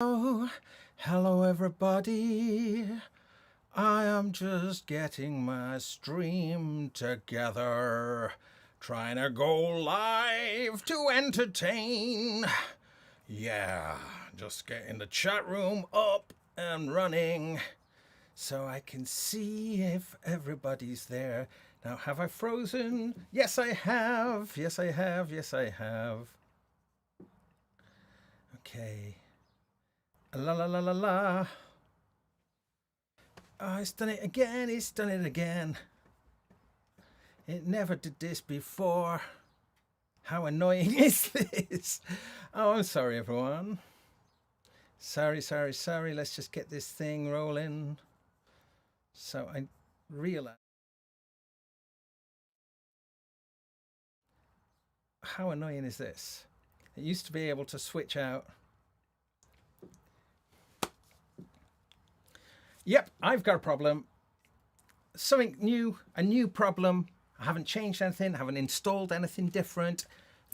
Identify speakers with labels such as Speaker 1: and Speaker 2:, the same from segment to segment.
Speaker 1: Oh, hello everybody. I am just getting my stream together, trying to go live to entertain. Yeah, just getting the chat room up and running so I can see if everybody's there. Now, have I frozen? Yes, I have. Yes, I have. Yes, I have. Okay. La la la la la. Oh, it's done it again. It's done it again. It never did this before. How annoying is this? Oh, I'm sorry, everyone. Sorry. Let's just get this thing rolling. So I realize how annoying is this? It used to be able to switch out. Yep, I've got a problem. Something new, a new problem. I haven't changed anything, haven't installed anything different.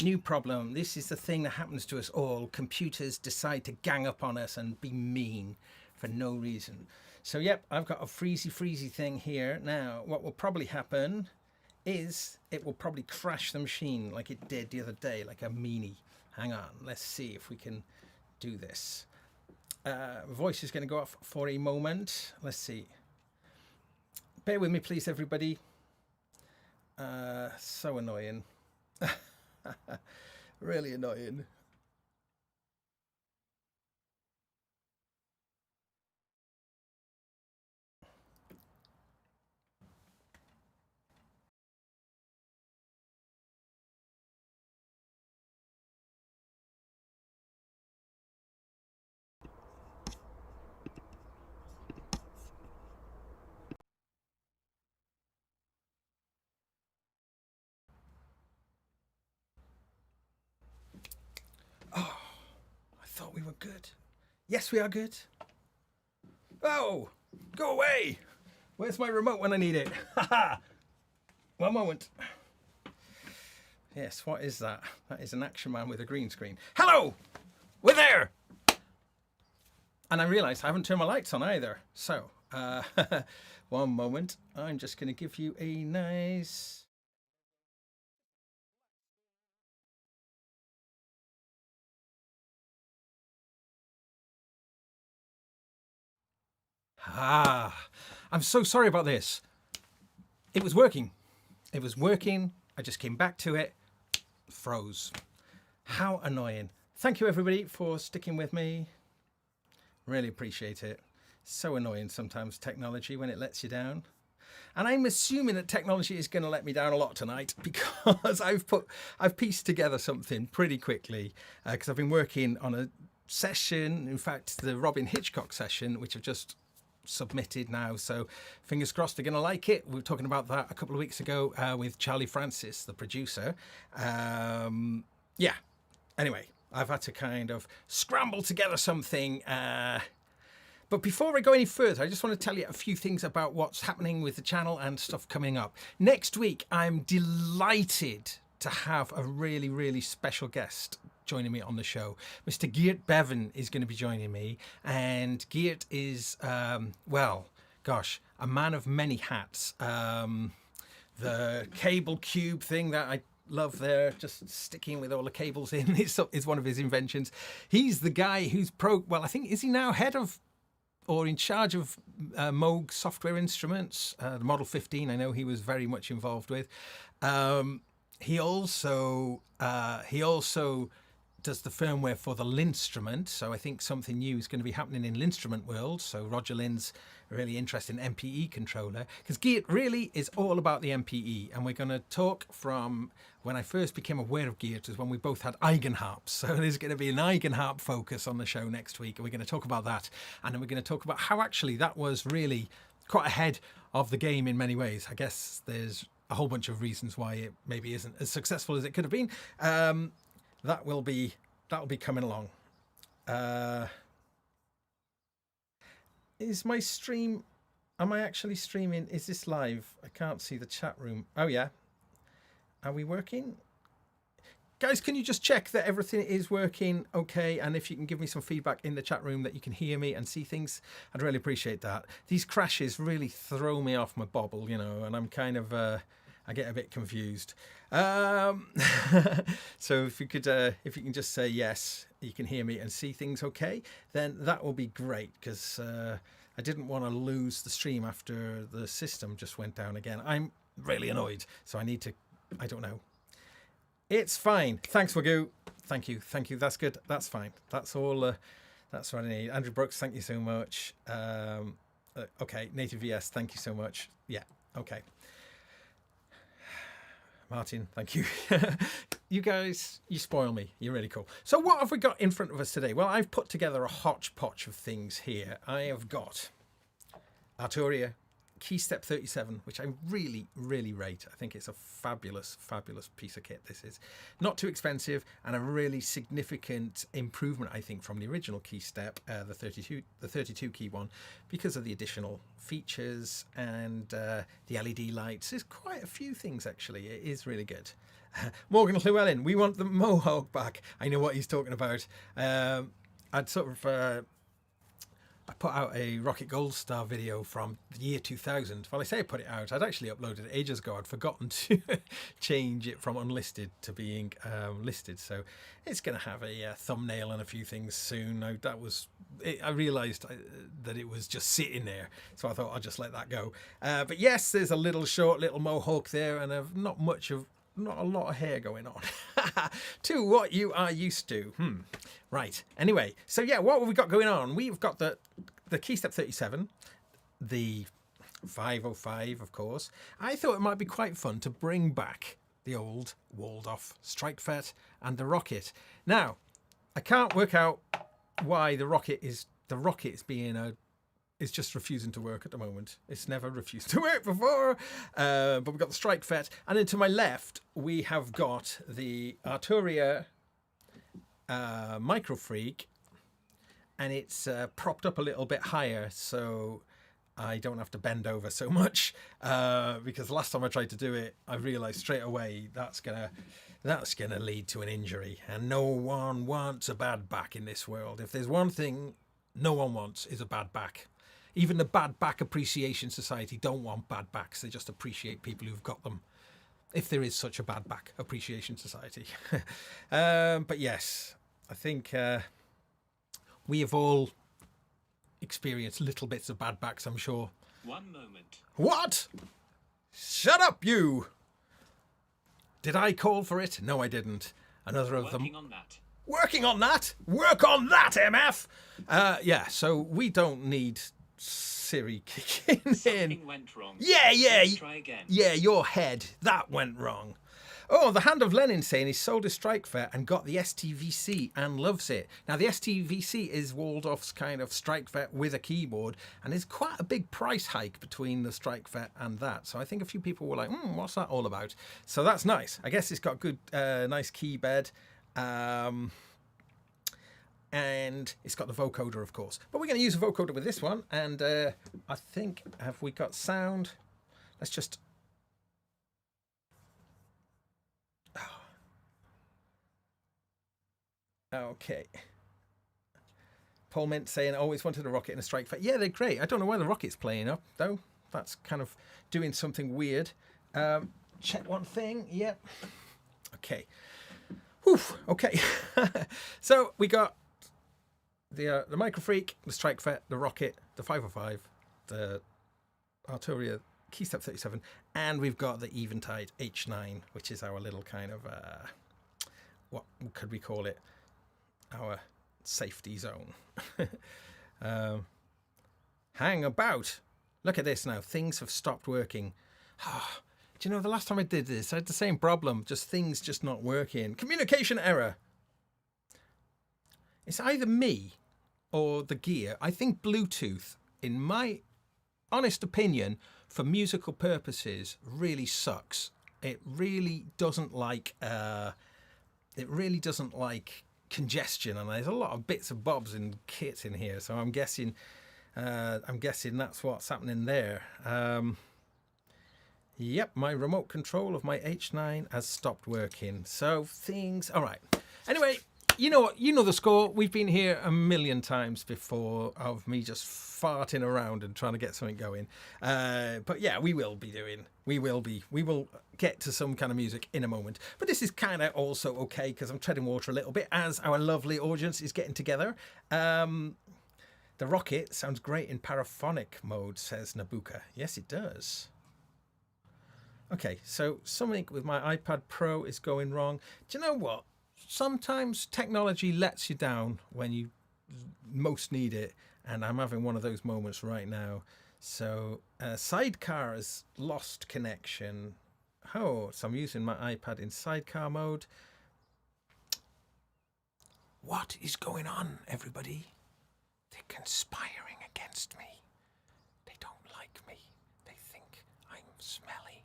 Speaker 1: New problem. This is the thing that happens to us all. Computers decide to gang up on us and be mean for no reason. So yep, I've got a freezy thing here. Now, what will probably happen is it will probably crash the machine like it did the other day, like a meanie. Hang on, let's see if we can do this. Voice is going to go off for a moment. Let's see. Bear with me, please, everybody. So annoying. Really annoying. Oh, I thought we were good. Yes, we are good. Oh, go away. Where's my remote when I need it? Haha. One moment. Yes, what is that? That is an action man with a green screen. Hello! We're there! And I realised I haven't turned my lights on either. So, one moment. I'm just going to give you a nice... I'm so sorry about this. It was working. It was working. I just came back to it. Froze. How annoying. Thank you, everybody, for sticking with me. Really appreciate it. So annoying sometimes, technology, when it lets you down. And I'm assuming that technology is going to let me down a lot tonight because I've pieced together something pretty quickly because I've been working on a session, in fact, the Robin Hitchcock session, which I've just submitted now. So fingers crossed they're going to like it. We were talking about that a couple of weeks ago with Charlie Francis, the producer. Yeah. Anyway, I've had to kind of scramble together something. But before I go any further, I just want to tell you a few things about what's happening with the channel and stuff coming up. Next week, I'm delighted to have a really special guest joining me on the show. Mr. Geert Bevan is going to be joining me, and Geert is, well, gosh, a man of many hats. The cable cube thing that I love there, just sticking with all the cables in, is one of his inventions. He's the guy who's well, I think, is he now head of or in charge of Moog software instruments, the Model 15, I know he was very much involved with. He also does the firmware for the Linstrument, so I think something new is going to be happening in Linstrument world. So Roger Lin's really interested in MPE controller, because Geert really is all about the MPE, and we're going to talk from when I first became aware of Geert is when we both had eigenharps. So there's going to be an eigenharp focus on the show next week, and we're going to talk about that, and then we're going to talk about how actually that was really quite ahead of the game in many ways. I guess there's a whole bunch of reasons why it maybe isn't as successful as it could have been. That will be coming along. Is my stream? Am I actually streaming? Is this live? I can't see the chat room. Oh yeah. Are we working? guys, can you just check that everything is working okay? And if you can give me some feedback in the chat room that you can hear me and see things, I'd really appreciate that. These crashes really throw me off my bobble, you know, and I'm kind of, I get a bit confused. So if you can just say yes, you can hear me and see things okay, then that will be great, because I didn't want to lose the stream after the system just went down again. I'm really annoyed, so I need to, I don't know. It's fine. Thanks, Wagyu. Thank you. Thank you. That's good. That's fine. That's all. That's what I need. Andrew Brooks, thank you so much. Okay. Native VS, thank you so much. Yeah. Okay. Martin, thank you. You guys, you spoil me. You're really cool. So what have we got in front of us today? Well, I've put together a hodgepodge of things here. I have got Arturia Key Step 37, which I really, really rate. I think it's a fabulous, fabulous piece of kit. This is not too expensive and a really significant improvement, I think, from the original Key Step, the 32 key one, because of the additional features and the LED lights. There's quite a few things, actually. It is really good. Morgan Llewellyn, we want the Mohawk back. I know what he's talking about. I'd sort of... I put out a Rocket Gold Star video from the year 2000. Well, I say I put it out. I'd actually uploaded it ages ago. I'd forgotten to change it from unlisted to being listed. So it's going to have a thumbnail and a few things soon. I realised that it was just sitting there. So I thought I'll just let that go. But yes, there's a little short little mohawk there, and not a lot of hair going on to what you are used to. Right. Anyway, so yeah, what have we got going on? We've got the Key Step 37, the 505, of course. I thought it might be quite fun to bring back the old walled-off Streichfett and the Rocket. Now, I can't work out why the Rocket is just refusing to work at the moment. It's never refused to work before. But we've got the Streichfett. And then to my left, we have got the Arturia Microfreak. And it's propped up a little bit higher, so I don't have to bend over so much. Because last time I tried to do it, I realised straight away that's gonna lead to an injury. And no one wants a bad back in this world. If there's one thing no one wants, is a bad back. Even the Bad Back Appreciation Society don't want bad backs. They just appreciate people who've got them. If there is such a Bad Back Appreciation Society. But yes, I think we have all experienced little bits of bad backs, I'm sure.
Speaker 2: One moment.
Speaker 1: What? Shut up, you! Did I call for it? No, I didn't. Another of them.
Speaker 2: Working on that.
Speaker 1: Working on that? Work on that, MF! Yeah, so we don't need Siri kicking in.
Speaker 2: Something went wrong.
Speaker 1: Yeah.
Speaker 2: Let's try again.
Speaker 1: Yeah, your head. That went wrong. Oh, the Hand of Lenin saying he sold his Streichfett and got the STVC and loves it. Now, the STVC is Waldorf's kind of Streichfett with a keyboard, and there's quite a big price hike between the Streichfett and that. So I think a few people were like, what's that all about? So that's nice. I guess it's got good, nice key bed. And it's got the vocoder, of course. But we're going to use a vocoder with this one. And I think, have we got sound? Let's just... Okay. Paul Mint saying, always wanted a Rocket and a Streichfett. Yeah, they're great. I don't know why the Rocket's playing up, though. That's kind of doing something weird. Check one thing. Yep. Okay. Whew. Okay. So we got the Microfreak, the Streichfett, the Rocket, the 505, the Arturia Key Step 37, and we've got the Eventide H9, which is our little kind of, what could we call it? Our safety zone. Hang about. Look at this now. Things have stopped working. Do you know, the last time I did this, I had the same problem. Just things just not working. Communication error. It's either me or the gear. I think Bluetooth, in my honest opinion, for musical purposes, really sucks. It really doesn't like... congestion, and there's a lot of bits and bobs and kits in here, so I'm guessing that's what's happening there. Yep, my remote control of my H9 has stopped working. So things, all right. Anyway, you know the score. We've been here a million times before of me just farting around and trying to get something going. But yeah, we will get to some kind of music in a moment. But this is kind of also okay because I'm treading water a little bit as our lovely audience is getting together. The rocket sounds great in paraphonic mode, says Nabuka. Yes, it does. Okay, so something with my iPad Pro is going wrong. Do you know what? Sometimes technology lets you down when you most need it, and I'm having one of those moments right now. So Sidecar has lost connection. Oh, so I'm using my iPad in Sidecar mode. What is going on, everybody? They're conspiring against me. They don't like me. They think I'm smelly,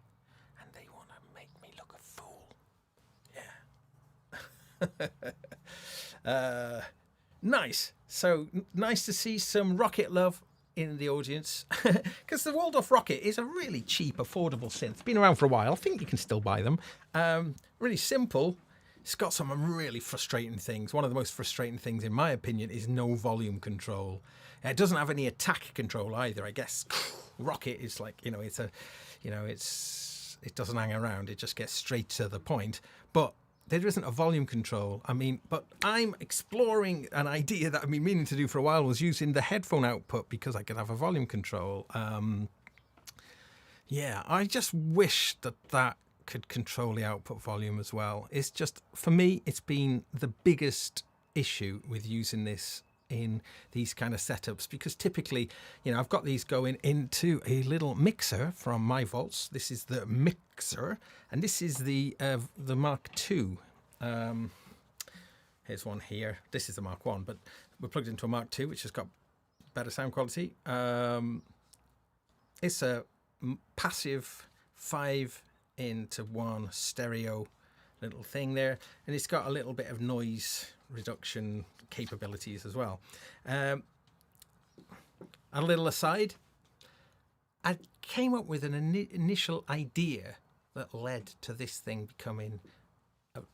Speaker 1: and they want to make me look a fool. Yeah. Nice. So nice to see some rocket love in the audience, because the Waldorf Rocket is a really cheap, affordable synth. It's been around for a while. I think you can still buy them. Really simple. It's got some really frustrating things. One of the most frustrating things, in my opinion, is no volume control. It doesn't have any attack control either. I guess Rocket is like, it doesn't hang around. It just gets straight to the point. But there isn't a volume control. But I'm exploring an idea that I've been meaning to do for a while, was using the headphone output because I could have a volume control. Yeah, I just wish that could control the output volume as well. It's just, for me, it's been the biggest issue with using this in these kind of setups, because typically, I've got these going into a little mixer from my vaults. This is the mixer, and this is the Mark II. Here's one here. This is the Mark 1, but we're plugged into a Mark II, which has got better sound quality. It's a passive 5-into-1 stereo little thing there, and it's got a little bit of noise reduction capabilities as well. A little aside, I came up with an initial idea that led to this thing becoming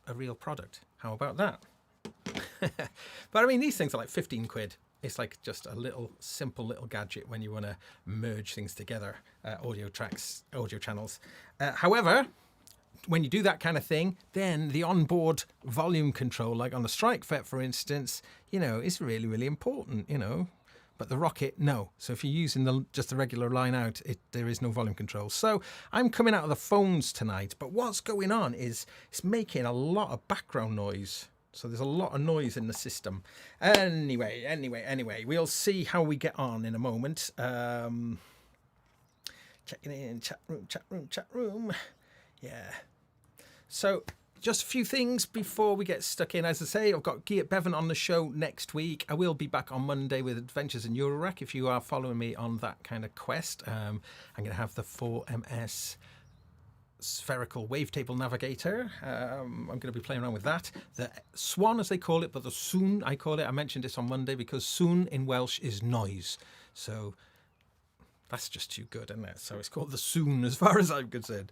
Speaker 1: a real product. How about that? But these things are like 15 quid. It's like just a simple little gadget when you want to merge things together, audio tracks, audio channels. However, when you do that kind of thing, then the onboard volume control, like on the Streichfett, for instance, is really, really important, But the Rocket, no. So if you're using just the regular line out, there is no volume control. So I'm coming out of the phones tonight, but what's going on is it's making a lot of background noise. So there's a lot of noise in the system. Anyway, we'll see how we get on in a moment. Checking in, chat room. Yeah. So just a few things before we get stuck in. As I say, I've got Geert Bevan on the show next week. I will be back on Monday with Adventures in Eurorack if you are following me on that kind of quest. I'm going to have the 4MS spherical wavetable navigator. I'm going to be playing around with that. The Swan, as they call it, but the Soon, I call it. I mentioned this on Monday because Soon in Welsh is noise. So that's just too good, isn't it? So it's called the Soon as far as I'm concerned.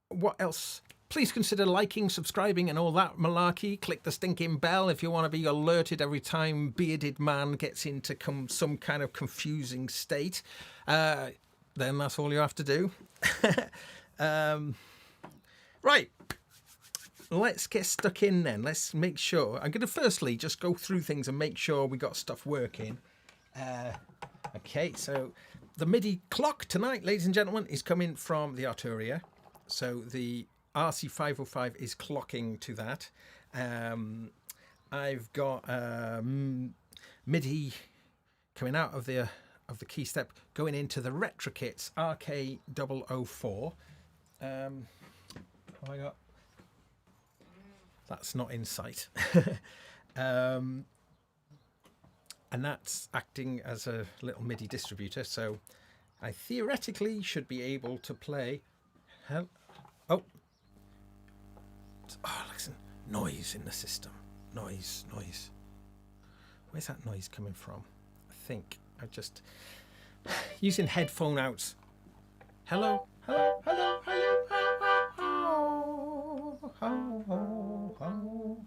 Speaker 1: What else? Please consider liking, subscribing and all that malarkey. Click the stinking bell if you want to be alerted every time Bearded Man gets into some kind of confusing state. Then that's all you have to do. Right. Let's get stuck in then. Let's make sure. I'm going to firstly just go through things and make sure we got stuff working. Okay, so the MIDI clock tonight, ladies and gentlemen, is coming from the Arturia. So the RC-505 is clocking to that. I've got MIDI coming out of the key step going into the RetroKits RK004. What have I got? That's not in sight. And that's acting as a little MIDI distributor. So I theoretically should be able to play. Oh, listen, noise in the system. Noise. Where's that noise coming from? I think I just using headphone Hello, hello, hello, hello, ho, ho, ho, ho, ho.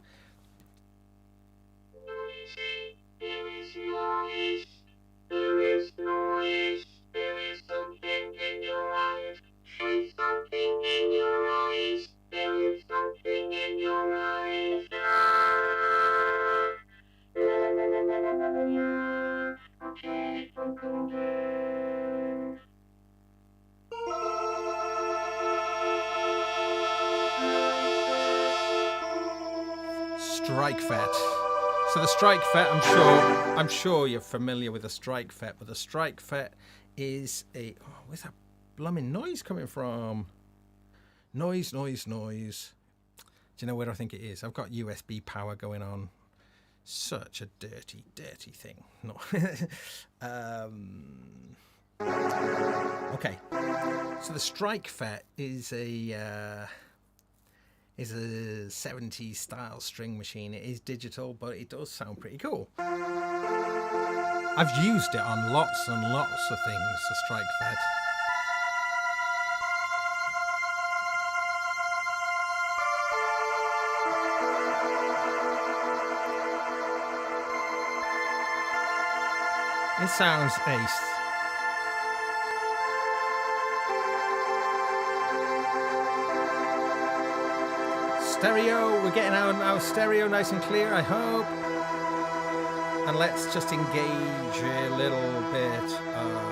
Speaker 3: There is noise, there is noise, there is something in your eyes, there's something in your eyes, there is something in your eyes. La la la la la la la. Okay, Vocoder.
Speaker 1: Streichfett. So the Streichfett, I'm sure you're familiar with the Streichfett, but the Streichfett is a, oh, where's that blooming noise coming from? Noise, noise, noise. Do you know where I think it is? I've got USB power going on. Such a dirty, dirty thing. No. Okay. So the Streichfett is a 70s style string machine. It is digital, but it does sound pretty cool. I've used it on lots and lots of things, the Streichfett. It sounds ace. Stereo, we're getting our stereo nice and clear, I hope. And let's just engage a little bit of...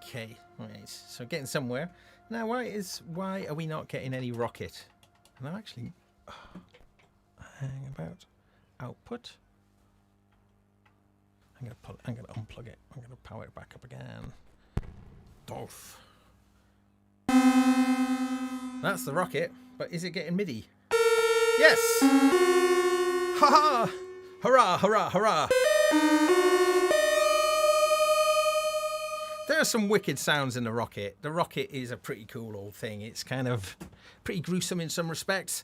Speaker 1: Okay, right, so getting somewhere. Now, why are we not getting any rocket? And I'm actually hang about output. I'm gonna unplug it. I'm gonna power it back up again. Dolph. That's the rocket, but is it getting MIDI? Yes! Ha ha! Hurrah! Hurrah! Hurrah! There are some wicked sounds in the rocket. The rocket is a pretty cool old thing. It's kind of pretty gruesome in some respects.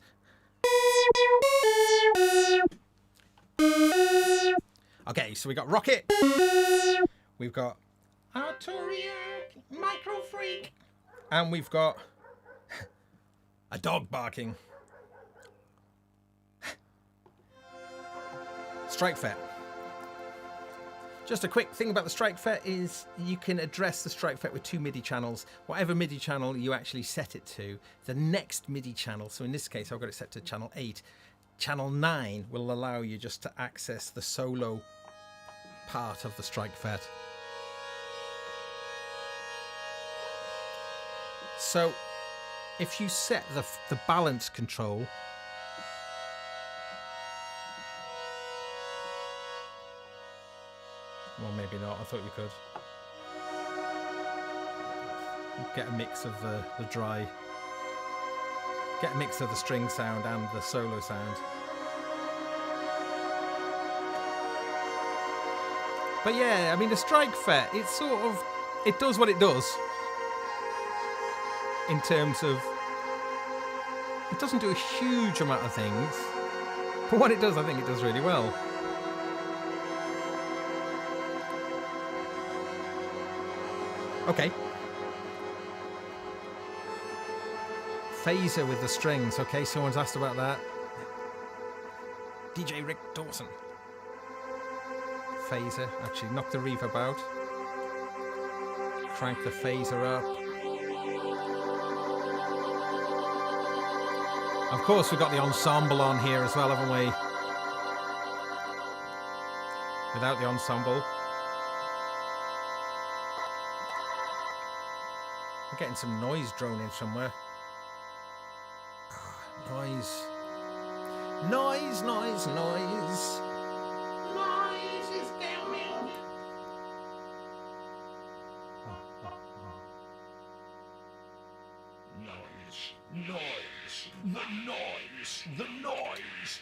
Speaker 1: Okay, so we got rocket. We've got Arturiac, Microfreak, and we've got a dog barking. Streichfett. Just a quick thing about the Streichfett is you can address the Streichfett with two MIDI channels. Whatever MIDI channel you actually set it to, the next MIDI channel, so in this case I've got it set to channel 8, channel 9 will allow you just to access the solo part of the Streichfett. So if you set the balance control, well, maybe not. I thought you could get a mix of the dry, get a mix of the string sound and the solo sound. But yeah, I mean the Streichfett, it's sort of, it does what it does in terms of, it doesn't do a huge amount of things, but what it does, I think it does really well. Okay. Phaser with the strings. Okay, someone's asked about that. DJ Rick Dawson. Phaser. Actually, knock the reverb out. Crank the phaser up. Of course, we've got the ensemble on here as well, haven't we? Without the ensemble. We're getting some noise droning somewhere. Noise. Noise, noise, noise.
Speaker 3: Noise is coming.
Speaker 1: Noise, noise, the noise, the noise,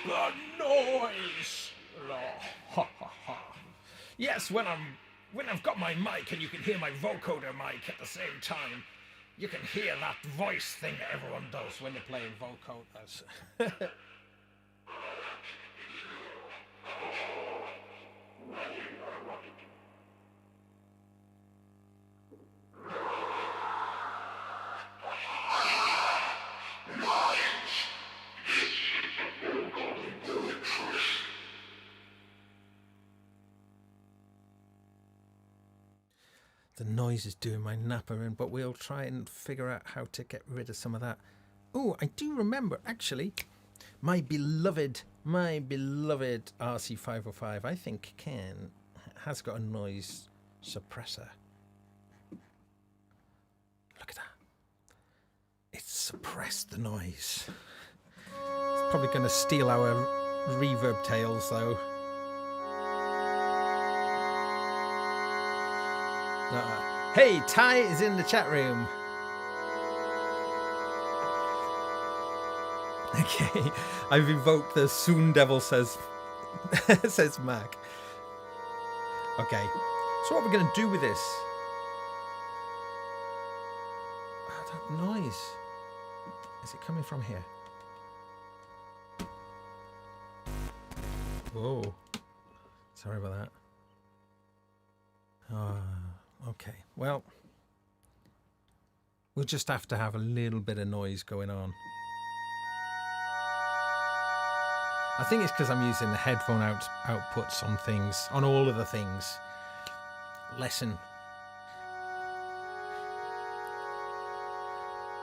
Speaker 1: the noise. Oh, ha, ha, ha. Yes, when I've got my mic and you can hear my vocoder mic at the same time, you can hear that voice thing that everyone does when they're playing vocoders. The noise is doing my napper in, but we'll try and figure out how to get rid of some of that. Oh, I do remember, actually, my beloved RC-505, I think has got a noise suppressor. Look at that. It's suppressed the noise. It's probably going to steal our reverb tails, though. Hey, Ty is in the chat room. Okay, I've invoked the Soon Devil, says says Mac. Okay, so what are we going to do with this? Oh, that noise. Is it coming from here? Whoa. Sorry about that. Okay, well, we'll just have to have a little bit of noise going on. I think it's because I'm using the headphone outputs on things, on all of the things. Lesson.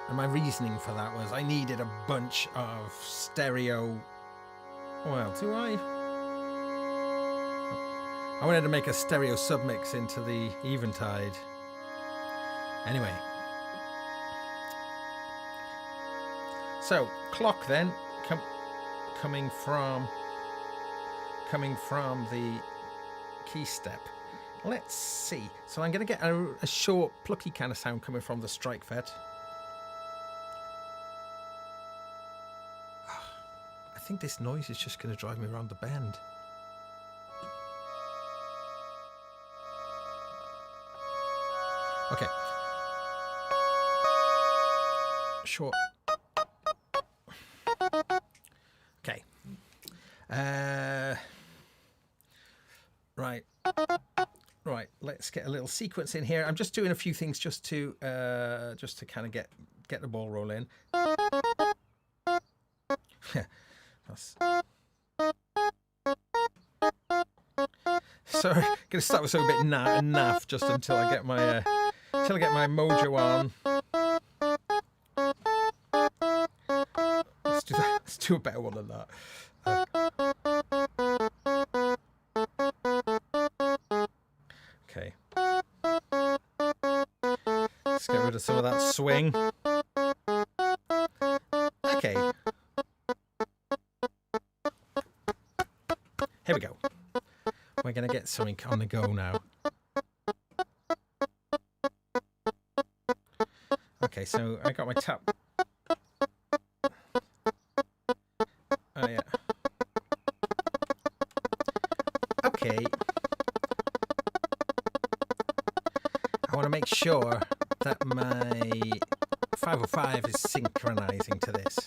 Speaker 1: And my reasoning for that was I needed a bunch of stereo. Well, do I wanted to make a stereo submix into the Eventide. Anyway. So, clock then, coming from the key step. Let's see. So I'm going to get a short, plucky kind of sound coming from the Streichfett. I think this noise is just going to drive me around the bend. Okay. Short. Okay. Right. Right. Let's get a little sequence in here. I'm just doing a few things just to kind of get the ball rolling. That's... Sorry, I'm gonna start with something a bit naff just until I get my mojo on. Let's do that. Let's do a better one than that. Okay. Let's get rid of some of that swing. Okay. Here we go. We're going to get something on the go now. Okay, so I got my tap. Oh, yeah. Okay. I want to make sure that my 505 is synchronizing to this.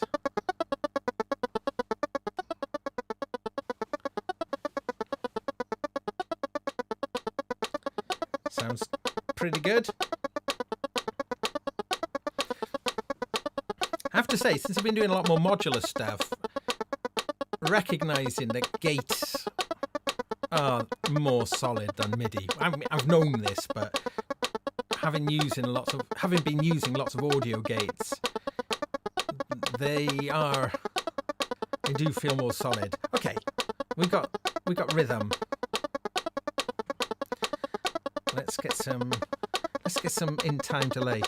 Speaker 1: Sounds pretty good. I have to say, since I've been doing a lot more modular stuff, recognizing that gates are more solid than MIDI. I mean, I've known this, but having been using lots of audio gates, They do feel more solid. Okay, we got rhythm. Let's get some in time delay.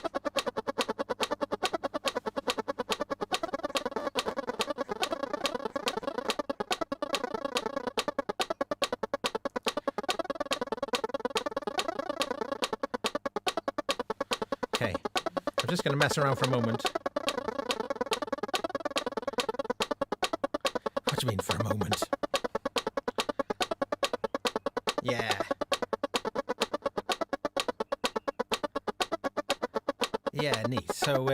Speaker 1: Okay, I'm just going to mess around for a moment. What do you mean for a moment? Yeah. Yeah, neat. So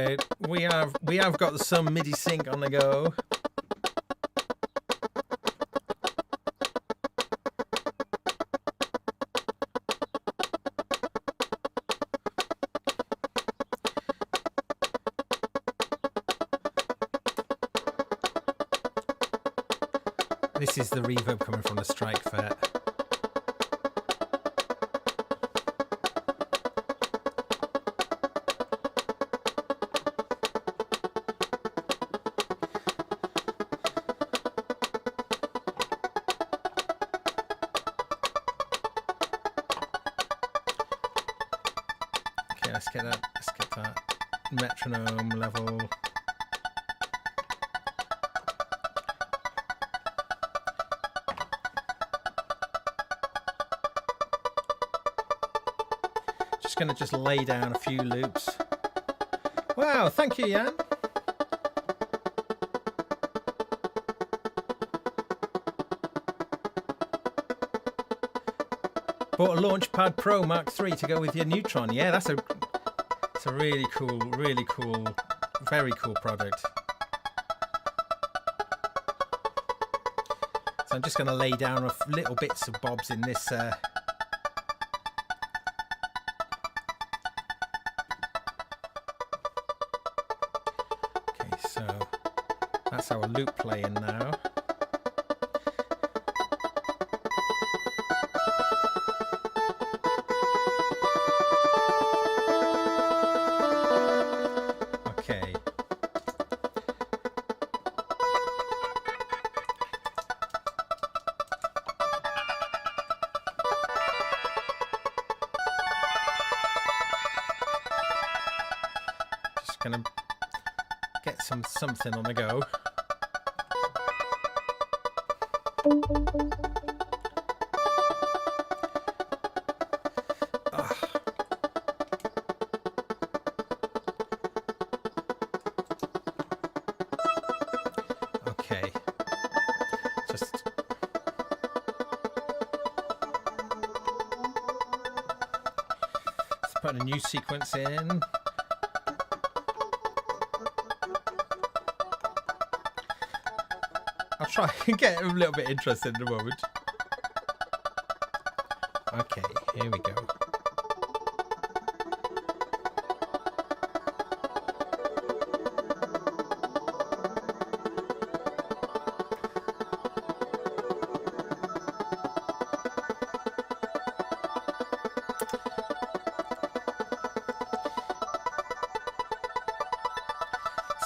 Speaker 1: we have got some MIDI sync on the go. This is the reverb coming from the Streichfett. Okay, let's get that metronome level. Going to just lay down a few loops. Wow, thank you, Jan. Bought a Launchpad Pro Mark III to go with your Neutron. Yeah, that's a really cool, very cool product. So I'm just going to lay down little bits of bobs in this. So that's our loop playing now. Okay. Just gonna get something on the go. Okay. Just put a new sequence in. I'll try and get a little bit interested in a moment. Okay, here we go.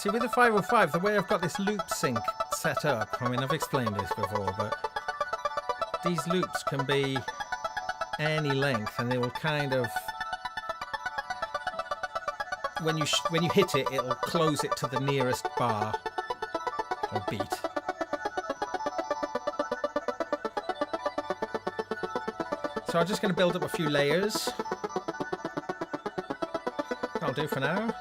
Speaker 1: See, with the 505, the way I've got this loop sync set up, I mean, I've explained this before, but these loops can be any length, and they will kind of, when you hit it, it'll close it to the nearest bar or beat. So I'm just going to build up a few layers. That'll do for now.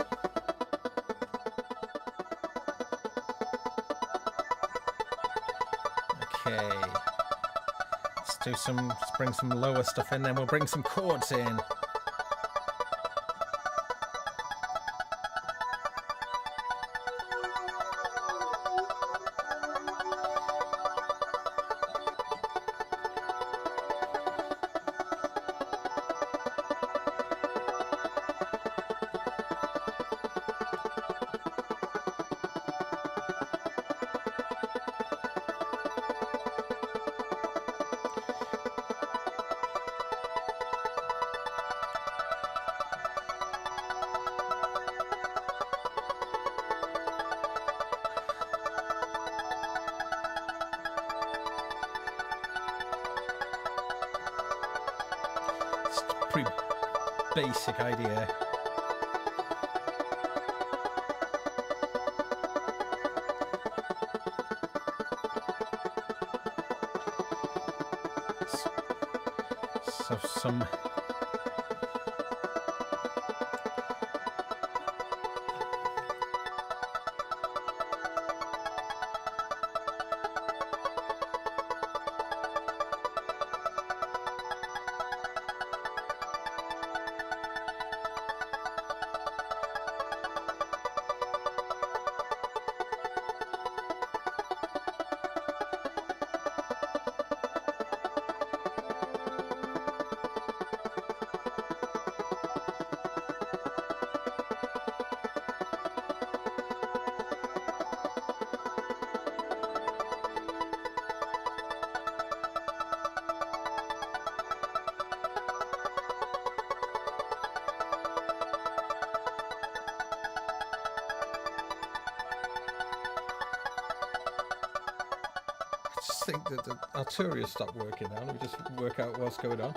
Speaker 1: Okay, let's bring some lower stuff in, then we'll bring some chords in. basic idea. So some I think that the Arturia stopped working now. Let me just work out what's going on.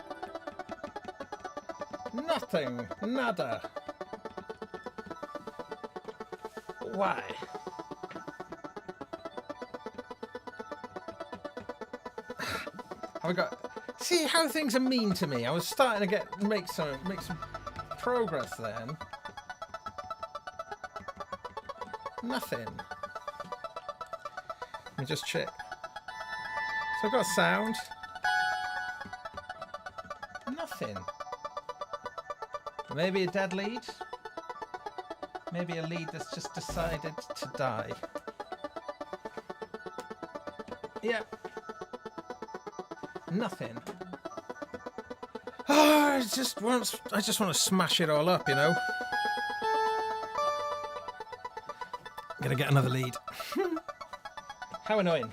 Speaker 1: Nothing. Nada. Why? I got. See how things are mean to me. I was starting to make some progress then. Nothing. Let me just check. So I've got sound. Nothing. Maybe a dead lead. Maybe a lead that's just decided to die. Yeah. Nothing. Oh, I just want to smash it all up, you know. I'm gonna get another lead. How annoying.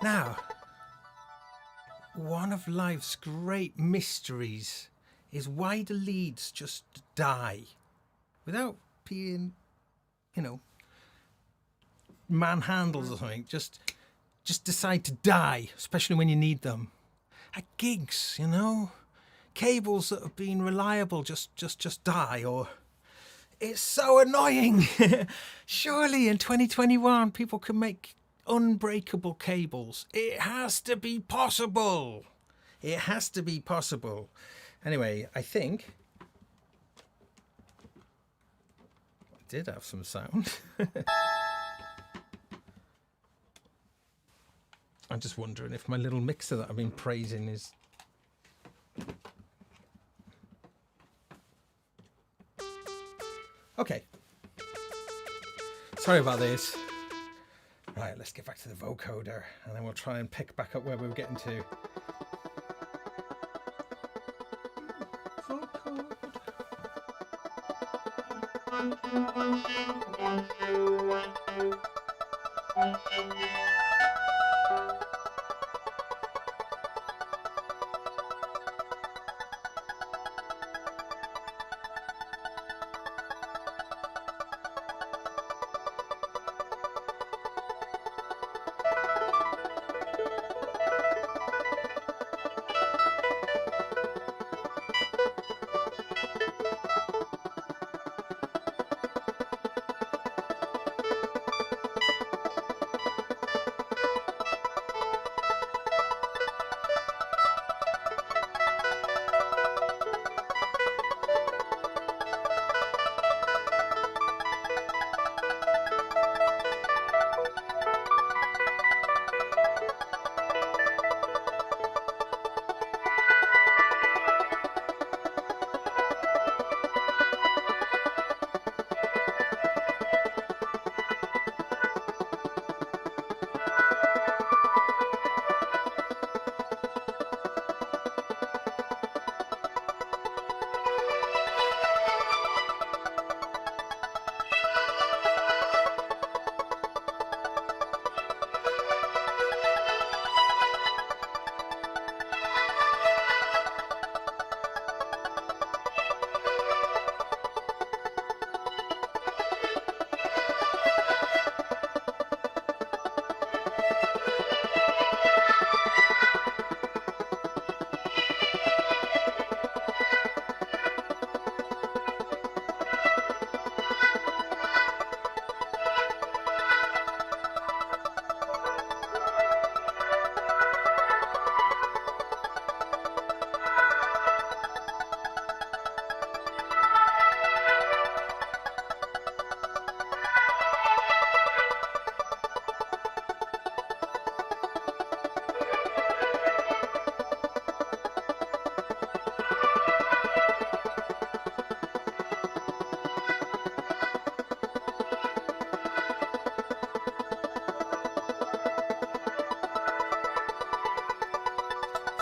Speaker 1: Now, one of life's great mysteries is why the leads just die without being, you know, manhandles or something. Just decide to die, especially when you need them. At gigs, you know, cables that have been reliable just die. Or it's so annoying. Surely in 2021 people can make unbreakable cables. It has to be possible. It has to be possible. Anyway, I think I did have some sound. I'm just wondering if my little mixer that I've been praising is... Okay. Sorry about this. Right, let's get back to the vocoder and then we'll try and pick back up where we were getting to.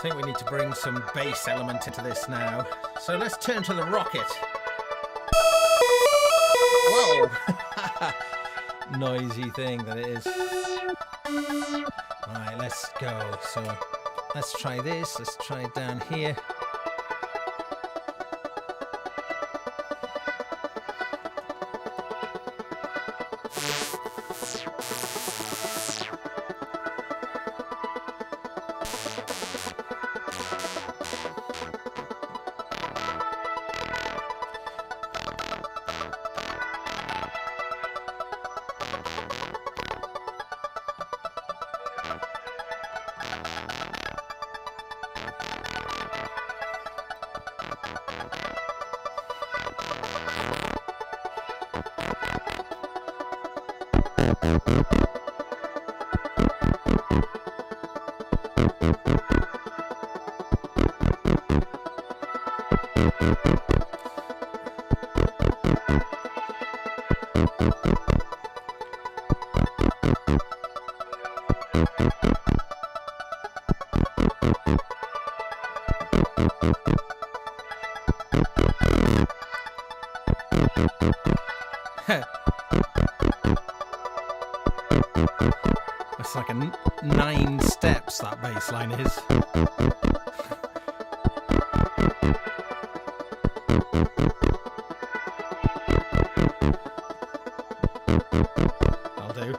Speaker 1: I think we need to bring some bass element into this now. So let's turn to the rocket. Whoa! Noisy thing that it is. Right, let's go. So let's try this. Let's try it down here. It's like 9 steps that bass line is. I'll do.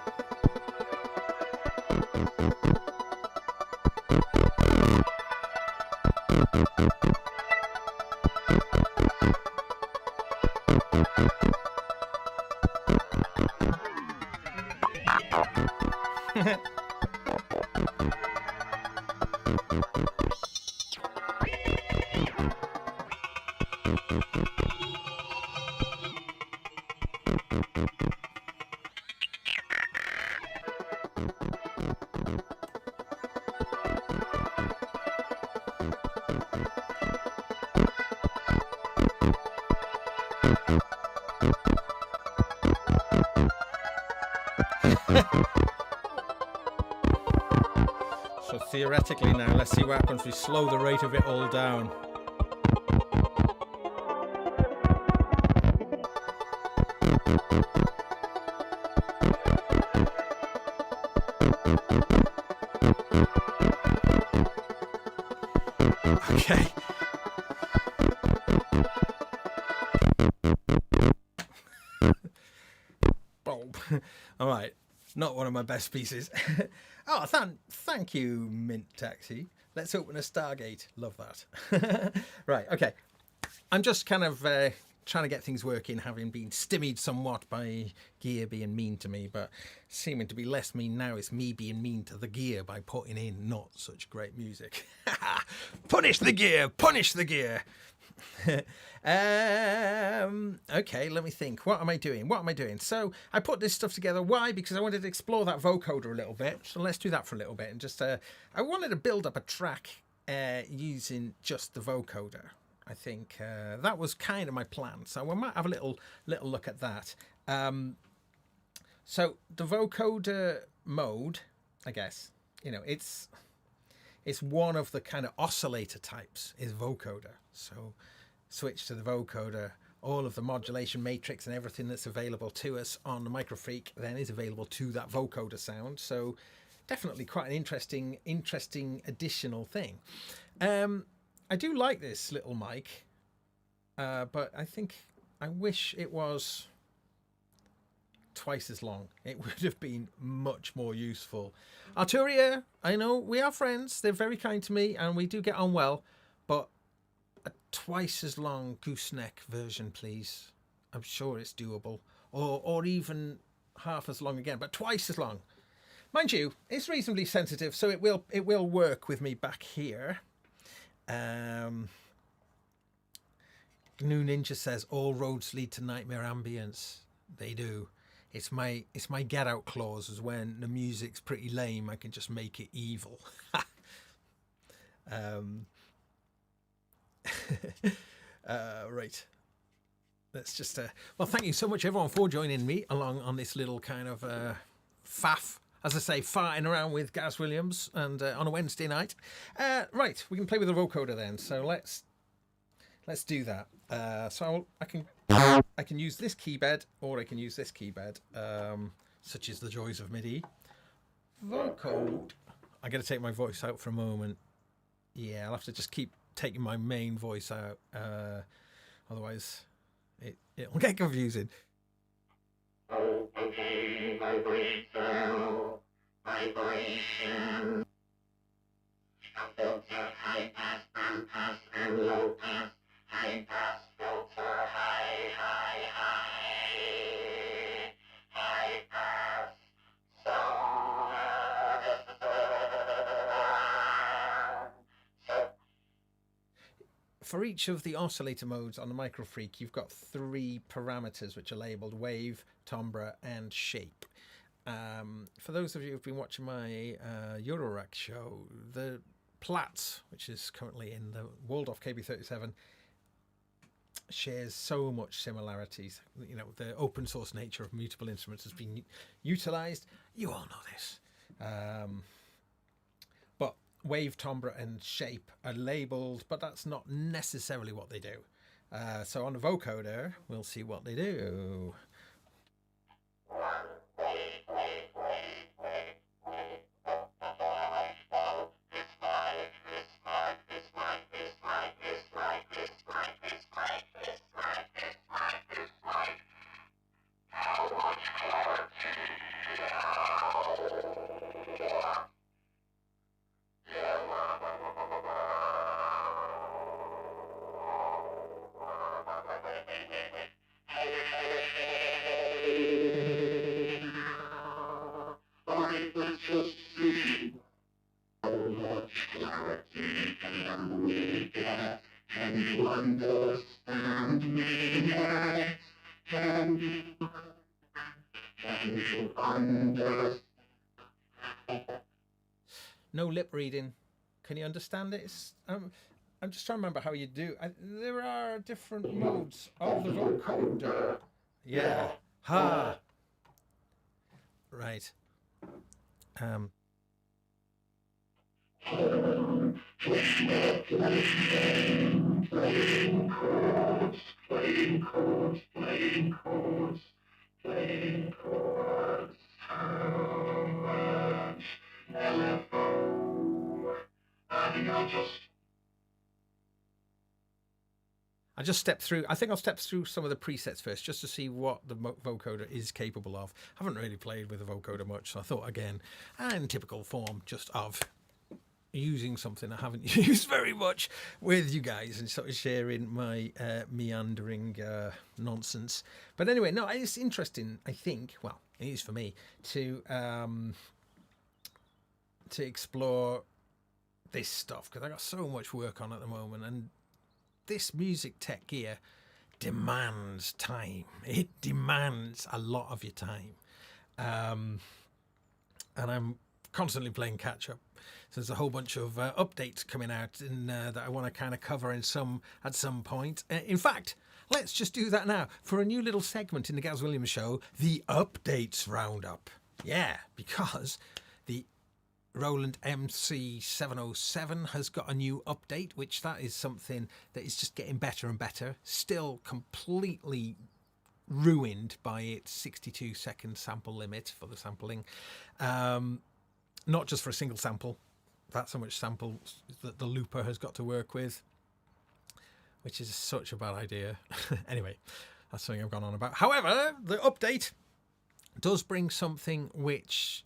Speaker 1: So theoretically now, let's see what happens if we slow the rate of it all down. Okay. Bulb. All right. Not one of my best pieces. Oh, thank you, Mint Taxi. Let's open a Stargate. Love that. Right, okay. I'm just kind of trying to get things working, having been stymied somewhat by gear being mean to me, but seeming to be less mean now is me being mean to the gear by putting in not such great music. Punish the gear! Punish the gear! Okay, let me think. What am I doing? So I put this stuff together. Why? Because I wanted to explore that vocoder a little bit. So let's do that for a little bit. And just I wanted to build up a track using just the vocoder. I think that was kind of my plan. So we might have a little look at that. So the vocoder mode, I guess, you know, it's one of the kind of oscillator types is vocoder. So switch to the vocoder. All of the modulation matrix and everything that's available to us on the Microfreak then is available to that vocoder sound. So definitely quite an interesting additional thing. I do like this little mic, but I wish it was twice as long. It would have been much more useful. Arturia, I know we are friends. They're very kind to me and we do get on well, but a twice as long gooseneck version, please. I'm sure it's doable, or even half as long again, but twice as long. Mind you, it's reasonably sensitive, so it will work with me back here. GNU Ninja says all roads lead to nightmare ambience. They do. It's my get out clause, is when the music's pretty lame, I can just make it evil. Right. Let's just well, thank you so much everyone for joining me along on this little kind of faff as I say, farting around with Gaz Williams and on a Wednesday night. Right, we can play with the vocoder then. So let's do that. So I can use this keybed or I can use this keybed, such as the joys of MIDI. Vocode. I got to take my voice out for a moment. Yeah, I'll have to just keep taking my main voice out. Otherwise, it'll get confusing.
Speaker 3: Vibration. Filter, high pass, band pass, and low pass. High pass, filter, high pass.
Speaker 1: For each of the oscillator modes on the Microfreak, you've got 3 parameters which are labeled wave, timbre, and shape. For those of you who've been watching my Eurorack show, the Platz, which is currently in the Waldorf KB37, shares so much similarities. You know, the open source nature of mutable instruments has been utilized. You all know this. But wave, timbre, and shape are labeled, but that's not necessarily what they do. So on the vocoder, we'll see what they do. No lip reading. Can you understand it? I'm just trying to remember how you do. There are different modes of the vocoder. Yeah. Ha. Right. I just stepped through. I think I'll step through some of the presets first, just to see what the vocoder is capable of. I haven't really played with the vocoder much, so I thought again, in typical form, just of using something I haven't used very much with you guys and sort of sharing my meandering nonsense. But anyway, no, it's interesting. I think, well, it is for me to explore this stuff because I got so much work on at the moment, and this music tech gear demands time. It demands a lot of your time. And I'm constantly playing catch up. So there's a whole bunch of updates coming out that I want to kind of cover at some point. In fact, let's just do that now for a new little segment in the Gaz Williams show, the Updates Roundup. Yeah, because the Roland MC707 has got a new update, which that is something that is just getting better and better. Still completely ruined by its 62-second sample limit for the sampling. Not just for a single sample. That's how much samples that the looper has got to work with, which is such a bad idea. Anyway, that's something I've gone on about. However, the update does bring something which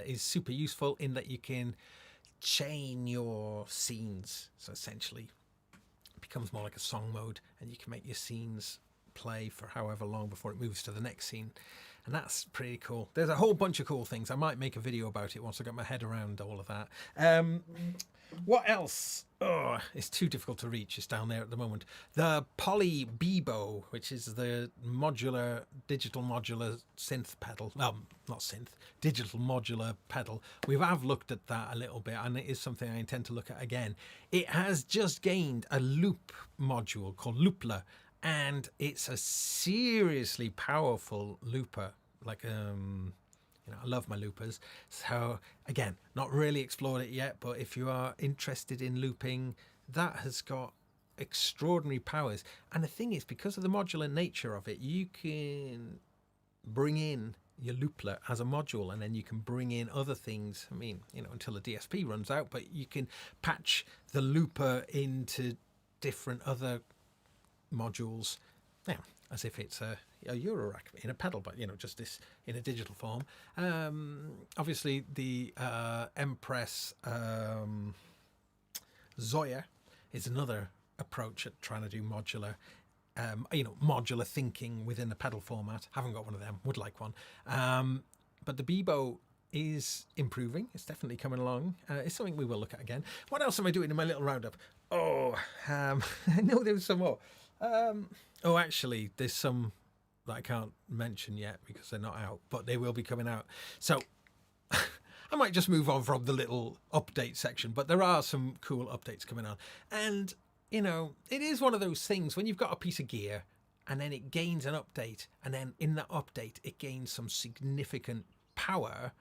Speaker 1: is super useful in that you can chain your scenes. So essentially it becomes more like a song mode, and you can make your scenes play for however long before it moves to the next scene. And that's pretty cool. There's a whole bunch of cool things. I might make a video about it once I get my head around all of that. What else? Oh, it's too difficult to reach. It's down there at the moment. The Poly Bebo, which is the digital modular synth pedal. Not synth, digital modular pedal. We have looked at that a little bit, and it is something I intend to look at again. It has just gained a loop module called Loopler, and it's a seriously powerful looper. Like You know, I love my loopers. So again, not really explored it yet, but if you are interested in looping, that has got extraordinary powers. And the thing is, because of the modular nature of it, you can bring in your looplet as a module, and then you can bring in other things. I mean, you know, until the DSP runs out, but you can patch the looper into different other modules, yeah, as if it's a Eurorack in a pedal, but you know, just this in a digital form. Obviously the Empress Zoya is another approach at trying to do modular, you know, modular thinking within the pedal format. Haven't got one of them, would like one. But the Bebo is improving. It's definitely coming along. It's something we will look at again. What else am I doing in my little roundup? Oh, I know there was some more. Oh, actually, there's some that I can't mention yet because they're not out, but they will be coming out. So I might just move on from the little update section, but there are some cool updates coming on. And, you know, it is one of those things when you've got a piece of gear and then it gains an update, and then in that update it gains some significant power.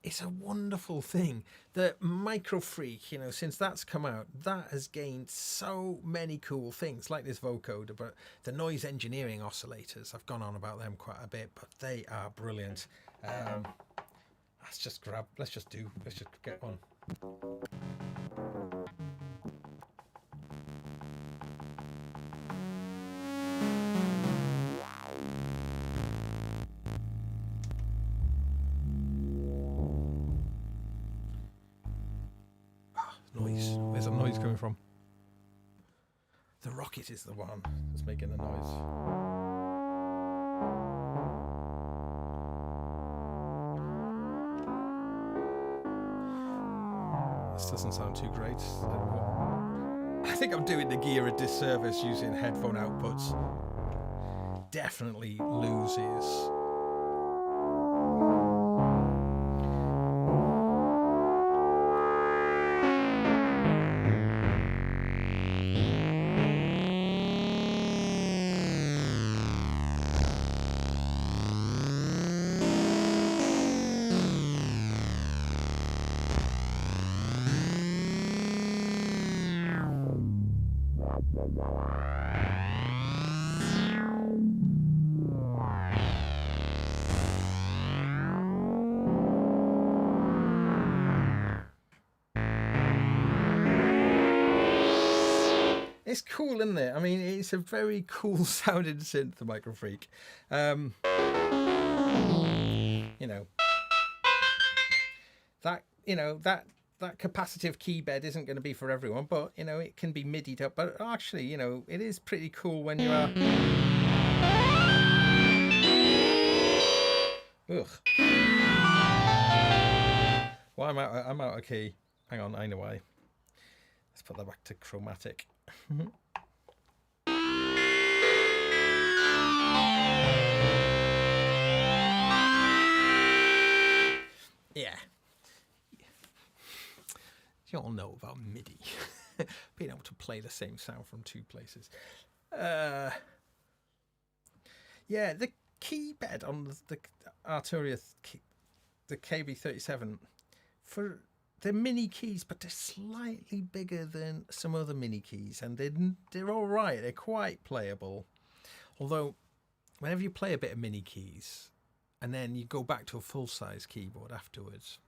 Speaker 1: It's a wonderful thing. The Microfreak, you know, since that's come out, that has gained so many cool things, like this Vocoder, but the noise engineering oscillators, I've gone on about them quite a bit, but they are brilliant. Let's just get one. Noise. Where's that noise coming from? The rocket is the one that's making the noise. This doesn't sound too great. I think I'm doing the gear a disservice using headphone outputs. Definitely loses. It's cool, isn't it? I mean, it's a very cool sounding synth, the Microfreak. You know, that capacitive key bed isn't going to be for everyone, but you know, it can be MIDI'd up. But actually, you know, it is pretty cool when you are. Ugh. Well, I'm out of key. Hang on, I know why. Let's put that back to chromatic. Yeah. You all know about MIDI. Being able to play the same sound from two places. Yeah, the key bed on the Arturia, the KB37, for they're mini keys, but they're slightly bigger than some other mini keys, and they're all right. They're quite playable. Although, whenever you play a bit of mini keys, and then you go back to a full-size keyboard afterwards,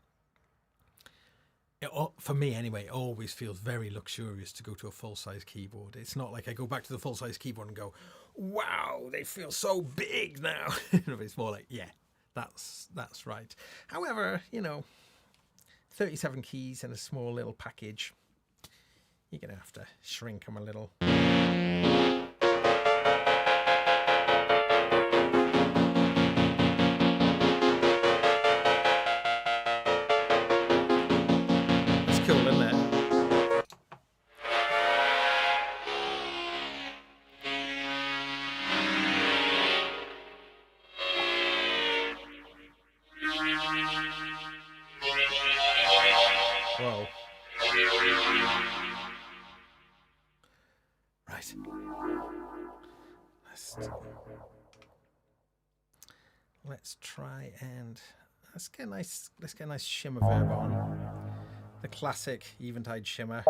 Speaker 1: for me anyway, it always feels very luxurious to go to a full-size keyboard. It's not like I go back to the full-size keyboard and go, wow, they feel so big now. It's more like, yeah, that's right. However, you know, 37 keys in a small little package, you're going to have to shrink them a little. It's cool, isn't it? Whoa. Right. Let's try and Let's get a nice shimmer verb on. The classic Eventide shimmer.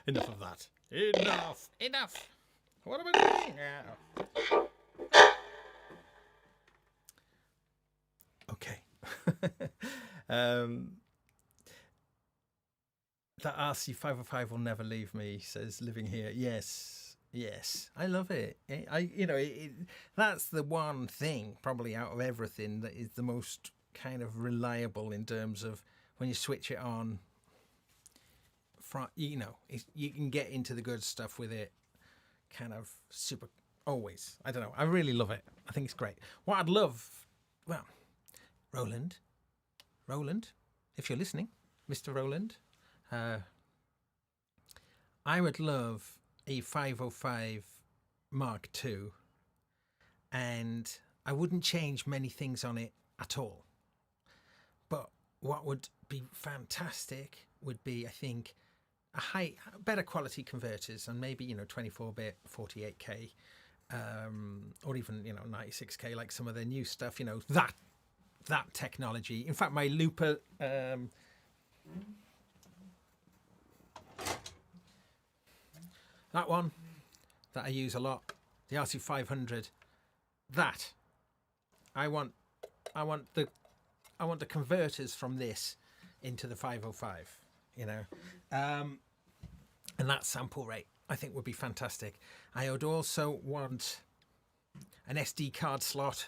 Speaker 1: Enough of that. Enough. What am I doing now? Okay. That RC-505 will never leave me, says Living Here. Yes, I love it. That's the one thing probably out of everything that is the most kind of reliable in terms of when you switch it on. You can get into the good stuff with it. Kind of super. Always. I don't know. I really love it. I think it's great. What I'd love, well, Roland, if you're listening, Mr. Roland. I would love a 505 Mark II, and I wouldn't change many things on it at all. But what would be fantastic would be, I think, better quality converters, and maybe 24-bit, 48K, or even 96K, like some of their new stuff. That technology. In fact, my looper. That one that I use a lot, the RC-500. That I want the converters from this into the 505. And that sample rate I think would be fantastic. I would also want an SD card slot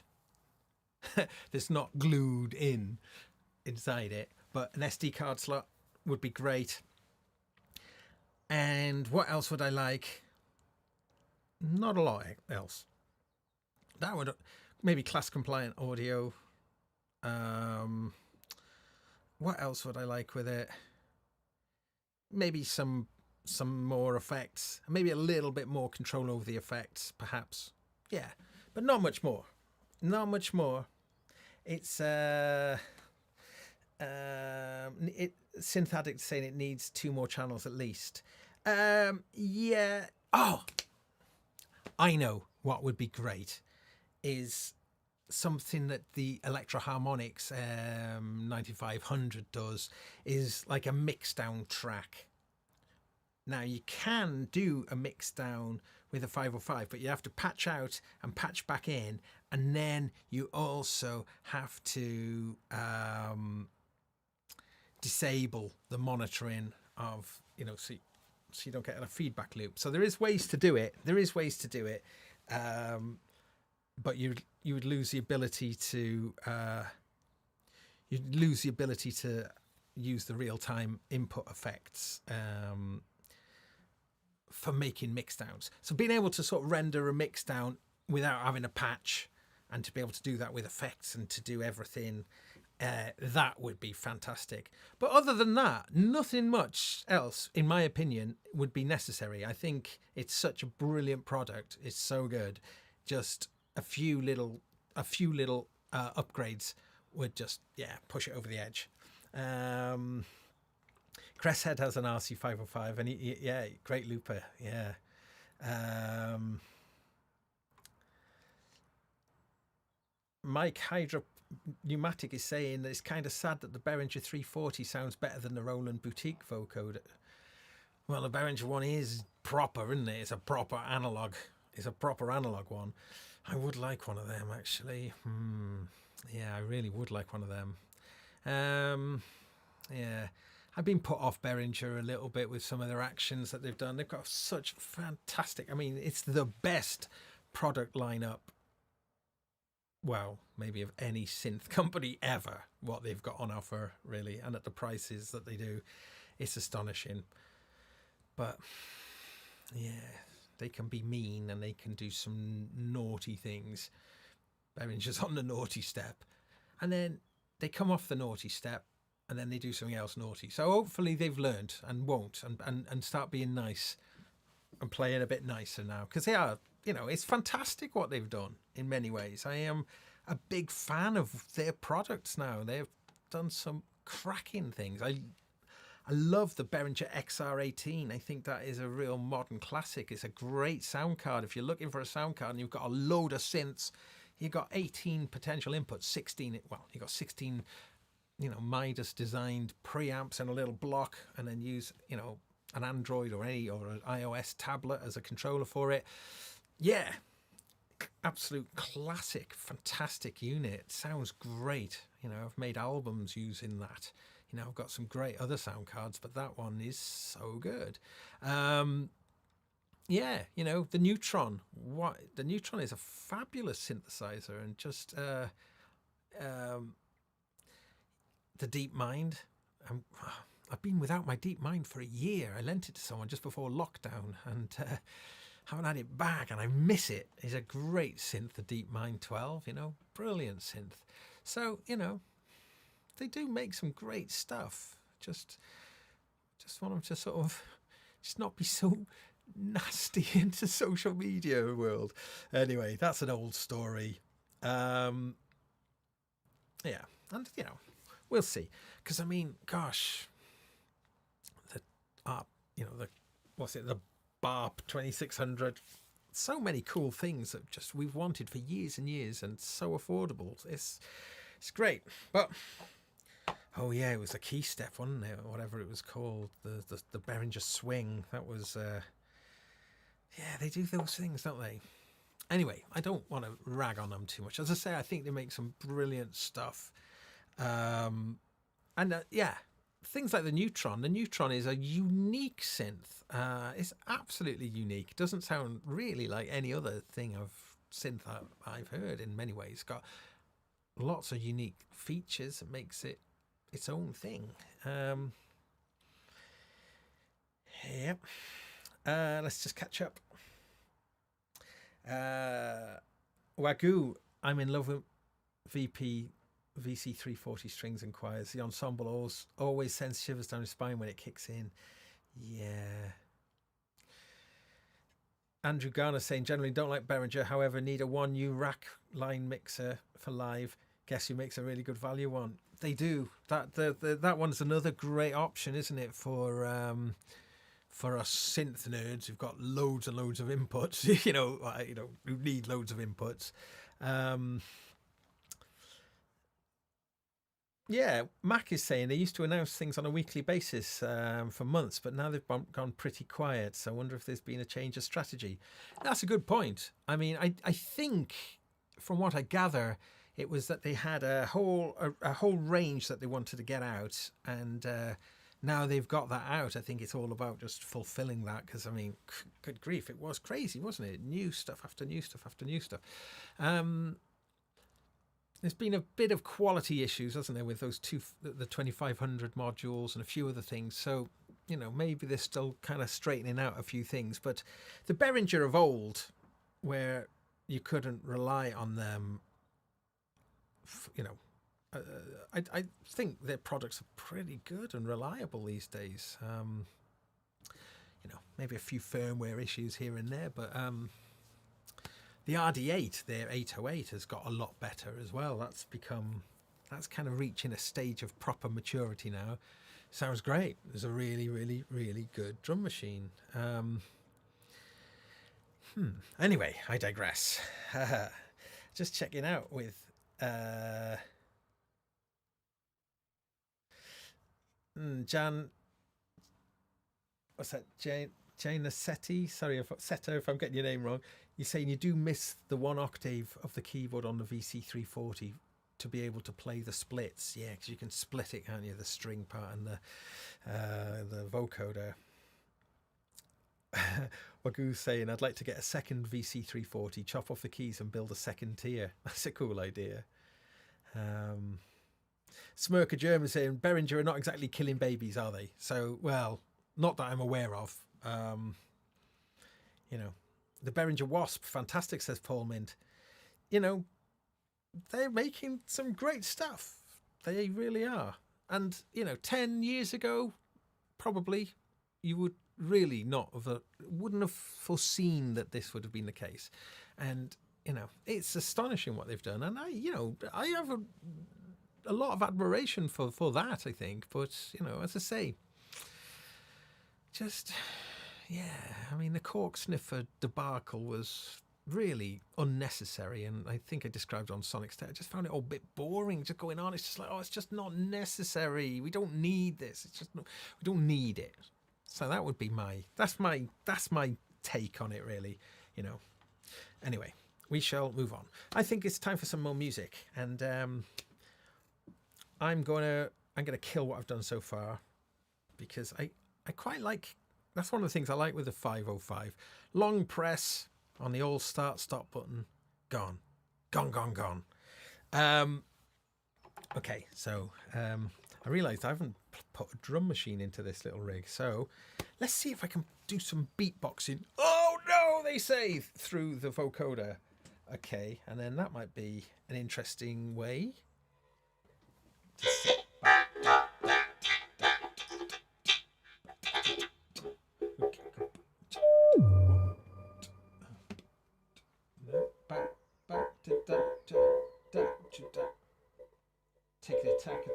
Speaker 1: that's not glued inside it, but an SD card slot would be great. And what else would I like? Not a lot else. That would maybe class compliant audio. What else would I like with it? Maybe some more effects, maybe a little bit more control over the effects, perhaps. Yeah, but not much more. Not much more. It's Synth Addict saying it needs 2 more channels at least. Yeah. Oh, I know what would be great is something that the Electro Harmonix 9500 does, is like a mix down track. Now you can do a mix down with a 505, but you have to patch out and patch back in, and then you also have to disable the monitoring of, so you don't get a feedback loop. So there is ways to do it. But you would lose the ability to use the real-time input effects for making mixdowns. So being able to sort of render a mixdown without having a patch, and to be able to do that with effects and to do everything, that would be fantastic. But other than that, nothing much else, in my opinion, would be necessary. I think it's such a brilliant product. It's so good. Just a few little upgrades would just push it over the edge. Cresshead has an RC-505, and he great looper. Mike Hydro Pneumatic is saying that it's kind of sad that the Behringer 340 sounds better than the Roland Boutique Vocoder. Well, the Behringer one is proper, isn't it? It's a proper analog. It's a proper analog one. I would like one of them, actually. Yeah, I really would like one of them. Yeah, I've been put off Behringer a little bit with some of their actions that they've done. They've got such fantastic... I mean, it's the best product lineup, well, maybe of any synth company ever, what they've got on offer, really. And at the prices that they do, it's astonishing. But, yeah... They can be mean and they can do some naughty things. Behringer's on the naughty step. And then they come off the naughty step and then they do something else naughty. So hopefully they've learned and won't, and start being nice and playing a bit nicer now. Because they are, it's fantastic what they've done in many ways. I am a big fan of their products now. They've done some cracking things. I love the Behringer XR18. I think that is a real modern classic. It's a great sound card. If you're looking for a sound card and you've got a load of synths, you've got 18 potential inputs, 16, well, you've got 16, Midas designed preamps and a little block, and then use, an Android or an iOS tablet as a controller for it. Yeah, absolute classic, fantastic unit. Sounds great. I've made albums using that. I've got some great other sound cards, but that one is so good. Yeah, the Neutron. The Neutron is a fabulous synthesizer, and just the Deep Mind. I've been without my Deep Mind for a year. I lent it to someone just before lockdown, and haven't had it back, and I miss it. It's a great synth, the Deep Mind 12. Brilliant synth. So they do make some great stuff. Just want them to sort of just not be so nasty into social media world. Anyway, that's an old story. Yeah, and we'll see. Because I mean, gosh, you know, the Barp 2600. So many cool things that just we've wanted for years and years, and so affordable. It's great. But oh yeah, it was a key step, wasn't it? Or whatever it was called, the Behringer swing. That was yeah, they do those things, don't they? Anyway, I don't want to rag on them too much. As I say, I think they make some brilliant stuff. And yeah, things like the Neutron. The Neutron is a unique synth. It's absolutely unique. It doesn't sound really like any other thing of synth I've heard in many ways. It's got lots of unique features that makes it its own thing. Yep. Let's just catch up. Wagyu, I'm in love with VC340 strings and choirs. The ensemble always sends shivers down your spine when it kicks in. Yeah. Andrew Garner saying, generally don't like Behringer, however, need a 1U rack line mixer for live. Guess who makes a really good value one? They do. That one's another great option, isn't it, for us synth nerds who've got loads and loads of inputs, who need loads of inputs. Yeah, Mac is saying they used to announce things on a weekly basis for months, but now they've gone pretty quiet. So I wonder if there's been a change of strategy. That's a good point. I mean, I think from what I gather, it was that they had a whole range that they wanted to get out, and now they've got that out. I think it's all about just fulfilling that, because I mean, good grief, it was crazy, wasn't it? New stuff after new stuff after new stuff. There's been a bit of quality issues, hasn't there, with those the 2500 modules and a few other things. So, maybe they're still kind of straightening out a few things. But the Behringer of old, where you couldn't rely on them, I think their products are pretty good and reliable these days. Maybe a few firmware issues here and there, but the RD8, their 808, has got a lot better as well. That's kind of reaching a stage of proper maturity now. Sounds great. It's a really, really, really good drum machine. Anyway, I digress. Just checking out with Jan. What's that? Jane Nassetti? Sorry if I'm getting your name wrong. You're saying you do miss the 1 octave of the keyboard on the VC340 to be able to play the splits. Yeah, because you can split it, can't you? The string part and the vocoder. Wagu's saying, I'd like to get a second VC340, chop off the keys and build a second tier. That's a cool idea. Smirker German saying, Behringer are not exactly killing babies, are they? So, well, not that I'm aware of. The Behringer Wasp, fantastic, says Paul Mint. They're making some great stuff. They really are. And, 10 years ago, probably, you would really wouldn't have foreseen that this would have been the case. And, it's astonishing what they've done. And I have a lot of admiration for that, I think. But, as I say, just... yeah, I mean, the cork sniffer debacle was really unnecessary, and I think I described on Sonic State. I just found it all a bit boring, just going on. It's just like, it's just not necessary. We don't need this. We don't need it. So that would be that's my take on it, really. Anyway, we shall move on. I think it's time for some more music, and I'm gonna kill what I've done so far, because I quite like. That's one of the things I like with the 505. Long press on the all start stop button. Gone. Okay, so I realised I haven't put a drum machine into this little rig. So let's see if I can do some beatboxing. Oh no, they say, through the vocoder. Okay, and then that might be an interesting way to sit.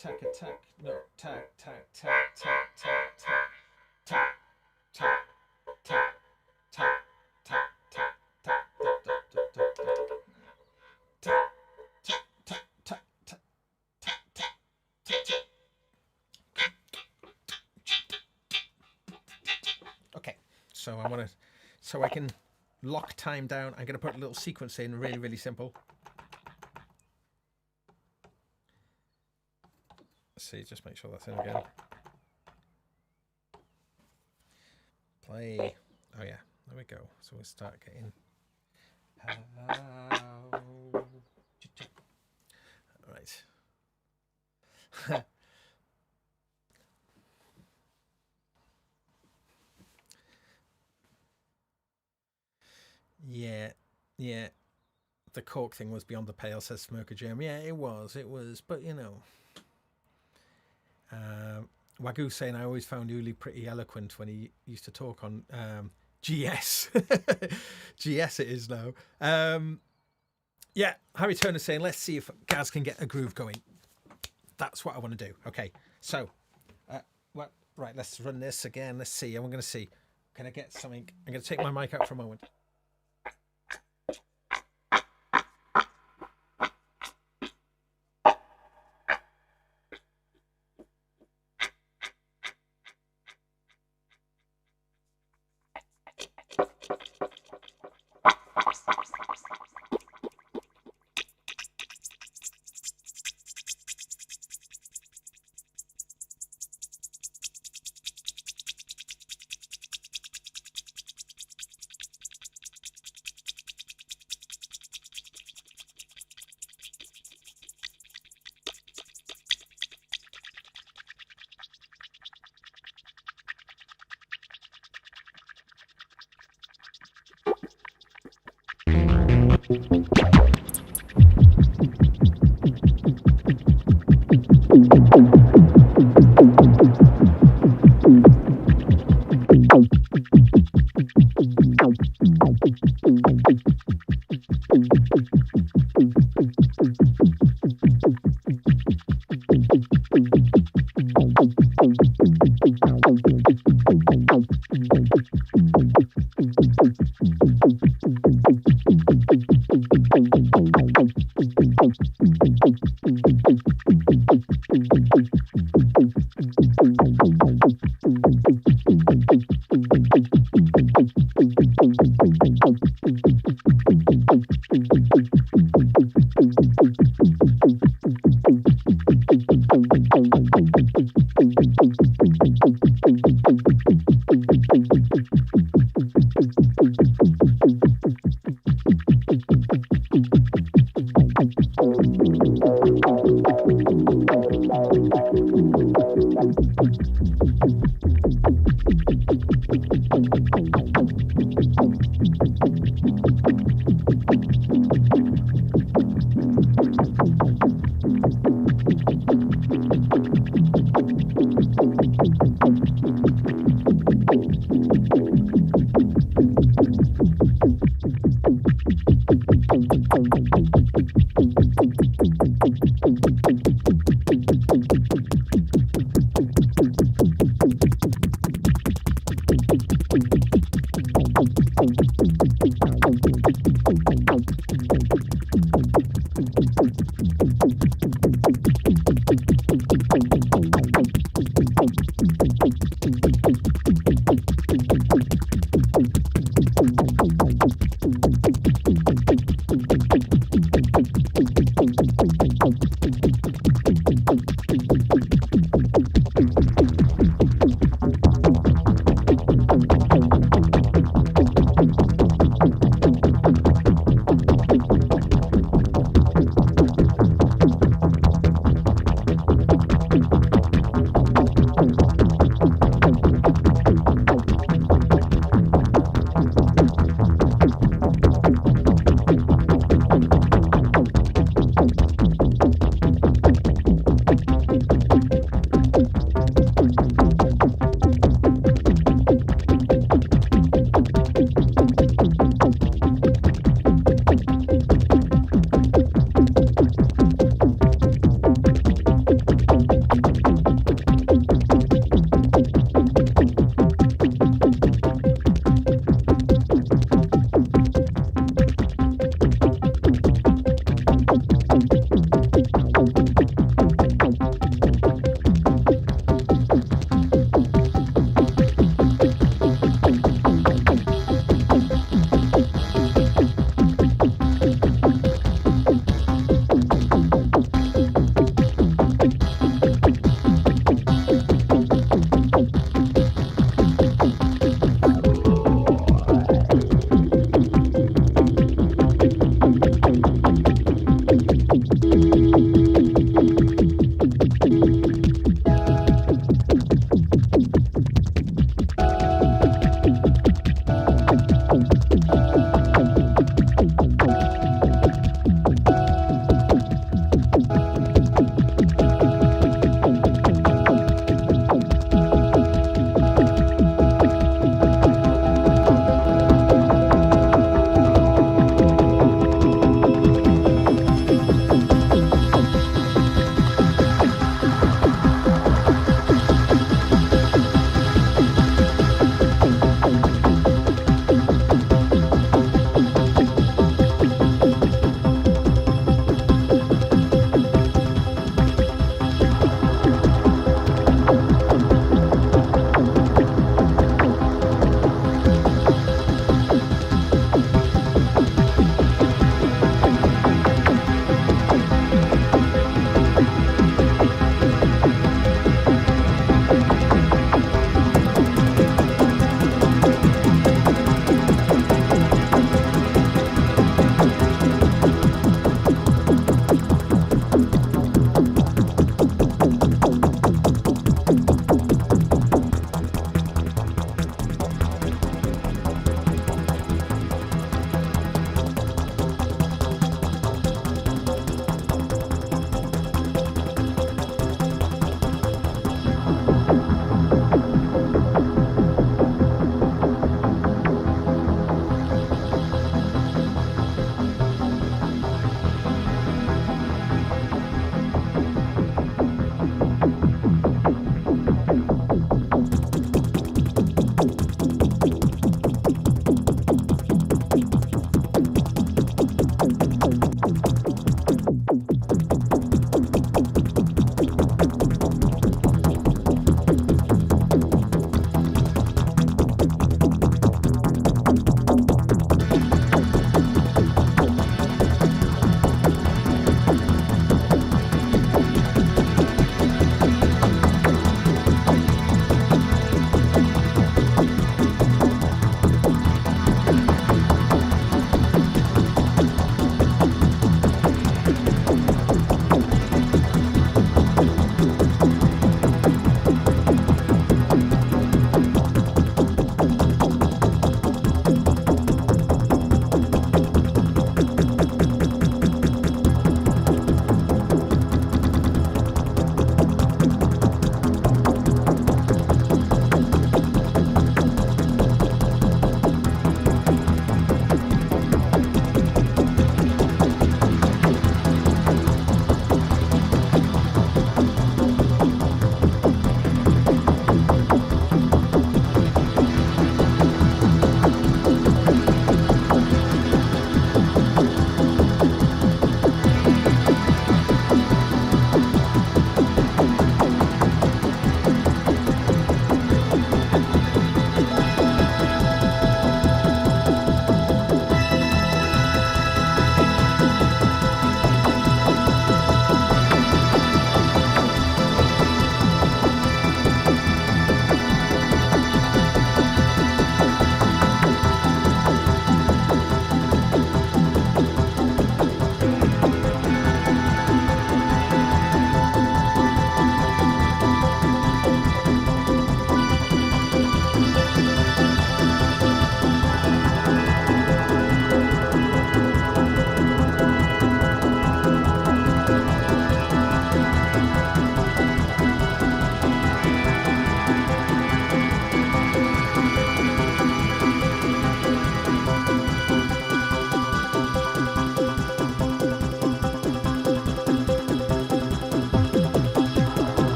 Speaker 1: Take the attack. No, tack. So I want to, so I can lock time down. I'm going to put a little sequence in, really, really simple. Let's see, just make sure that's in again. Play. Oh yeah, there we go. So we'll start getting. All right. Yeah. The cork thing was beyond the pale, says Smoker Jim. Yeah, it was, but you know. Wagyu saying, I always found Uli pretty eloquent when he used to talk on GS. GS it is now. Yeah, Harry Turner saying, let's see if Gaz can get a groove going. That's what I want to do. Okay, so, right, let's run this again. Let's see. I'm going to see. Can I get something? I'm going to take my mic out for a moment.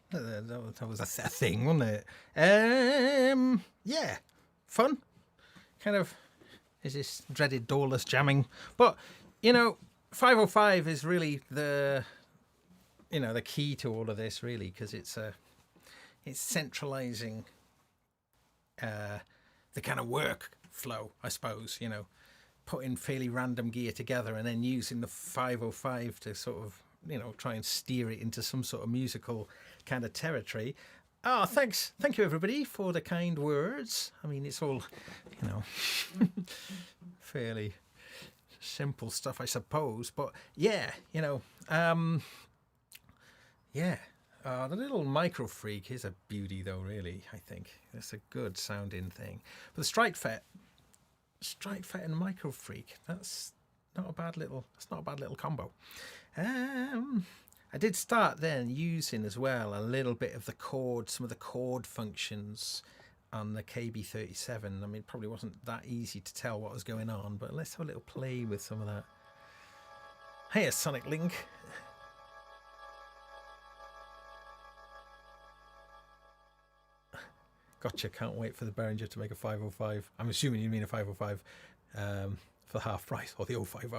Speaker 1: That was a thing, wasn't it? Yeah, fun. Kind of is this dreaded doorless jamming, but you know, 505 is really the the key to all of this, really, because it's centralizing the kind of workflow, I suppose. Putting fairly random gear together and then using the 505 to sort of try and steer it into some sort of musical kind of territory. Thank you everybody for the kind words. I mean, it's all fairly simple stuff, I suppose, but yeah, the little Microfreak is a beauty, though. Really, I think it's a good sounding thing. But the Streichfett and Microfreak, that's not a bad little combo. I did start then using as well a little bit of some of the chord functions on the KB37. I mean, it probably wasn't that easy to tell what was going on, but let's have a little play with some of that. Hey, Sonic Link. Gotcha, can't wait for the Behringer to make a 505. I'm assuming you mean a 505 for half price, or the 050.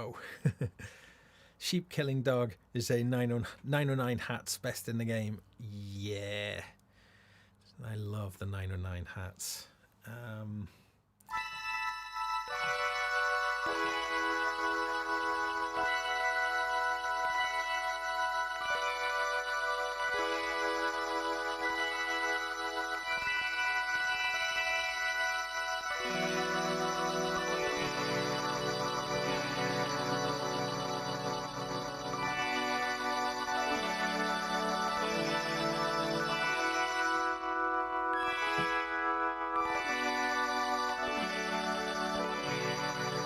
Speaker 1: Sheep Killing Dog is a 909 hats best in the game. Yeah, I love the 909 hats.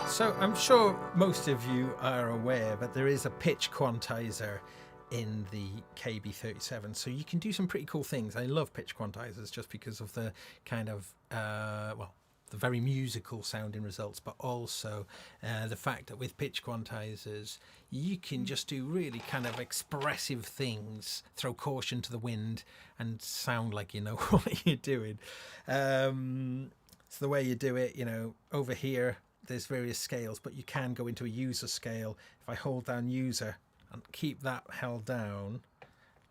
Speaker 1: So I'm sure most of you are aware, but there is a pitch quantizer in the KB37, so you can do some pretty cool things. I love pitch quantizers just because of the kind of the very musical sounding results, but also the fact that with pitch quantizers you can just do really kind of expressive things, throw caution to the wind and sound like you know what you're doing. So the way you do it, over here there's various scales, but you can go into a user scale. If I hold down user and keep that held down,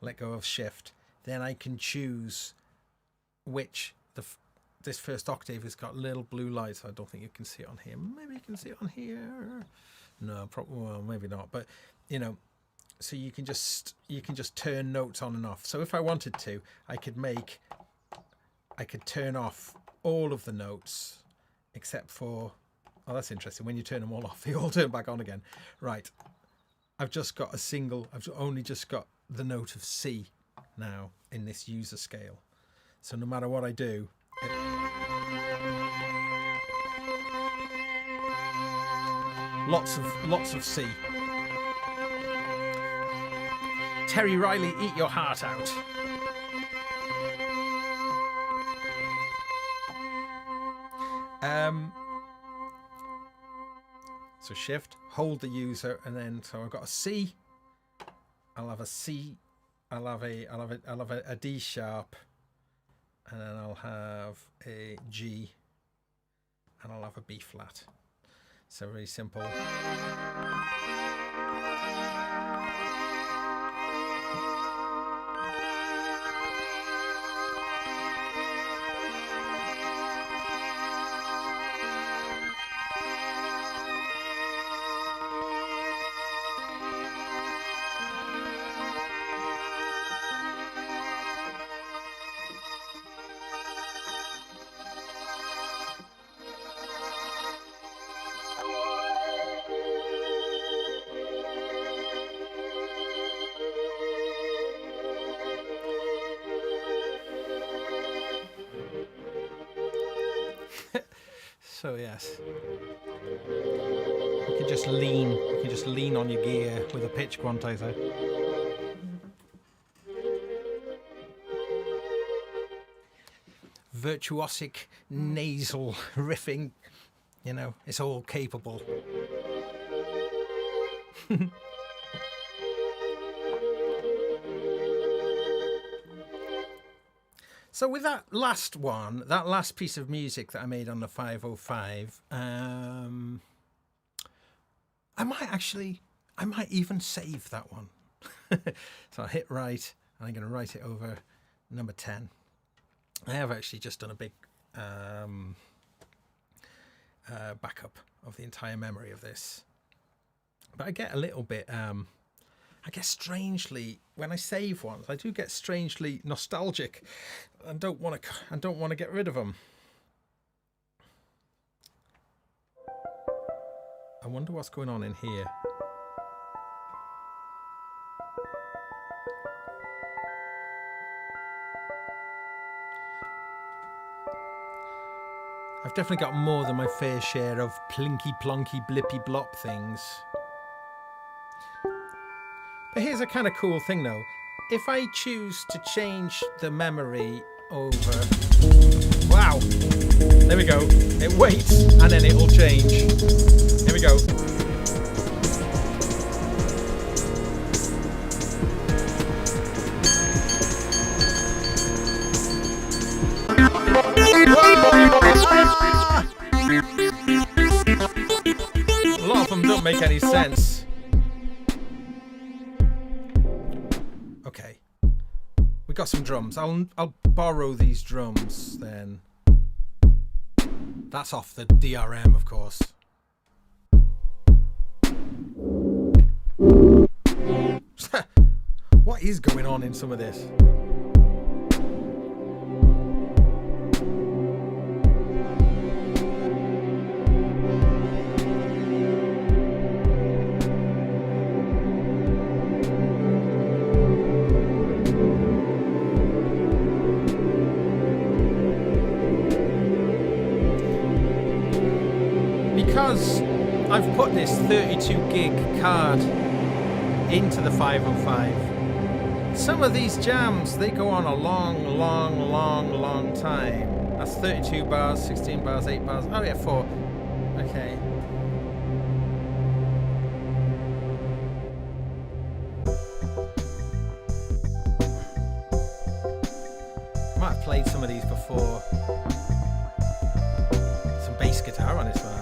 Speaker 1: let go of shift, then I can choose which this first octave has got little blue lights. I don't think you can see it on here. Maybe you can see it on here. No, probably, well, maybe not. But so you can just turn notes on and off. So if I wanted to, I could turn off all of the notes except for. Oh, that's interesting. When you turn them all off, they all turn back on again. Right. I've only just got the note of C now in this user scale. So no matter what I do, lots of C. Terry Riley, eat your heart out. So shift, hold the user, and then so I've got a C. I'll have a C. I'll have a D sharp, and then I'll have a G, and I'll have a B flat. So very simple. So yes, you can just lean on your gear with a pitch quantizer. Virtuosic nasal riffing, it's all capable. So with that last one, that last piece of music that I made on the 505, I might even save that one. So I'll hit write, and I'm going to write it over number 10. I have actually just done a big backup of the entire memory of this. But I get a little bit, I guess strangely, when I save ones, I do get strangely nostalgic and don't want to get rid of them. I wonder what's going on in here. I've definitely got more than my fair share of plinky plonky blippy blop things. But here's a kind of cool thing though. If I choose to change the memory over... Wow! There we go. It waits and then it'll change. Here we go. A lot of them don't make any sense. Okay, we got some drums. I'll borrow these drums then. That's off the DRM, of course. What is going on in some of this? Because I've put this 32 gig card into the 505, some of these jams, they go on a long time. That's 32 bars, 16 bars, 8 bars. Oh yeah, 4. Okay. I might have played some of these before. Some bass guitar on this one.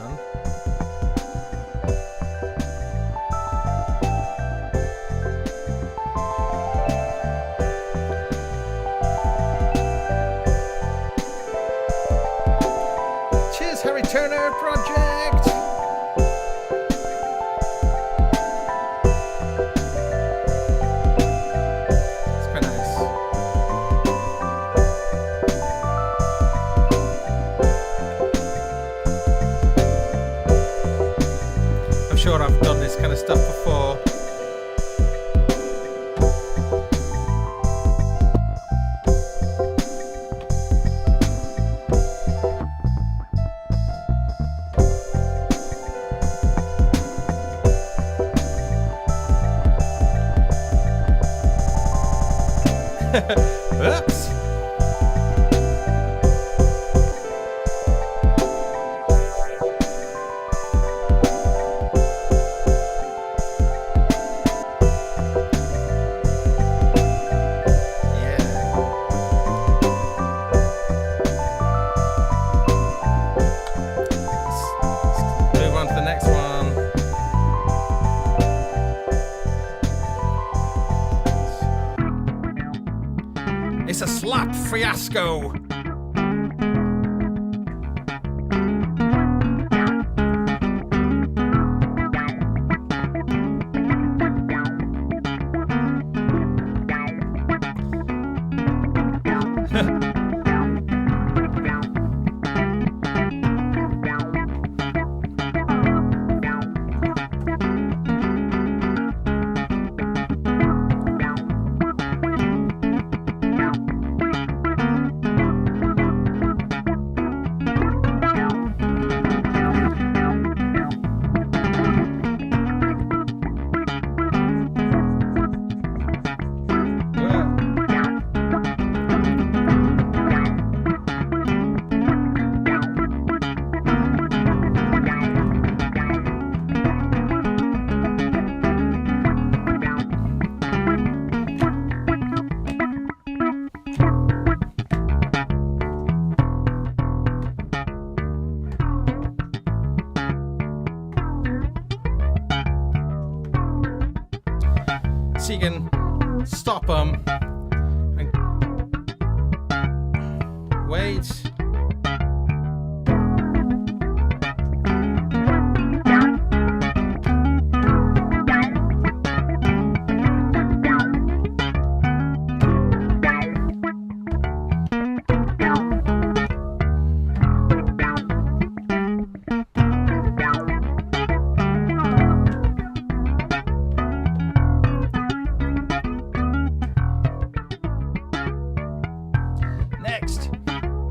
Speaker 1: Turner Project. It's quite nice. I'm sure I've done this kind of stuff before. Oops. Move on to the next one. It's a slap fiasco. so you can stop them and wait.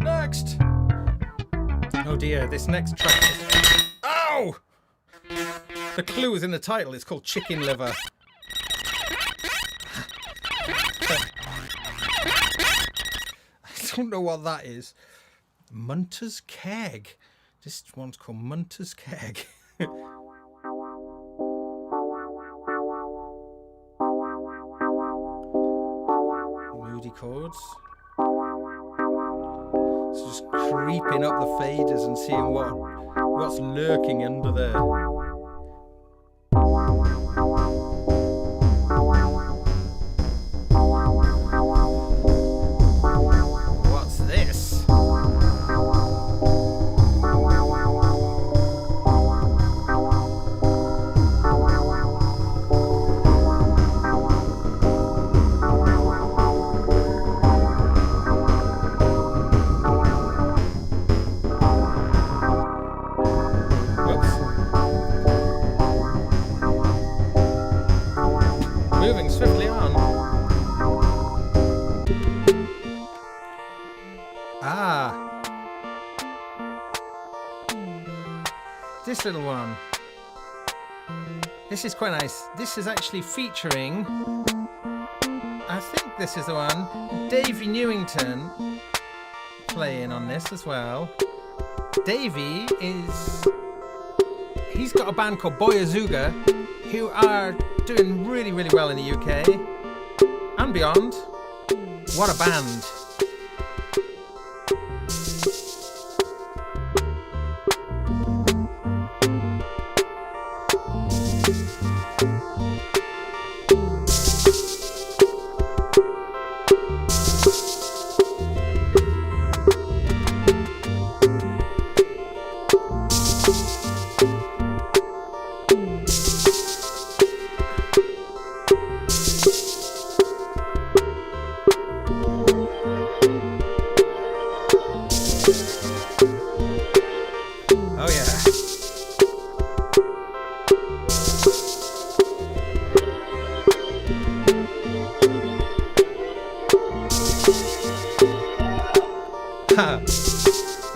Speaker 1: Next. Oh dear, this next track is... Ow! The clue is in the title. It's called Chicken Liver. I don't know what that is. Munter's Keg. This one's called Munter's Keg. Moody chords. So just creeping up the faders and seeing what's lurking under there. What's this? Moving swiftly on. This little one. This is quite nice. This is actually featuring, I think this is the one, Davey Newington playing on this as well. Davey he's got a band called Boy Azuga who are doing really, really well in the UK and beyond. What a band.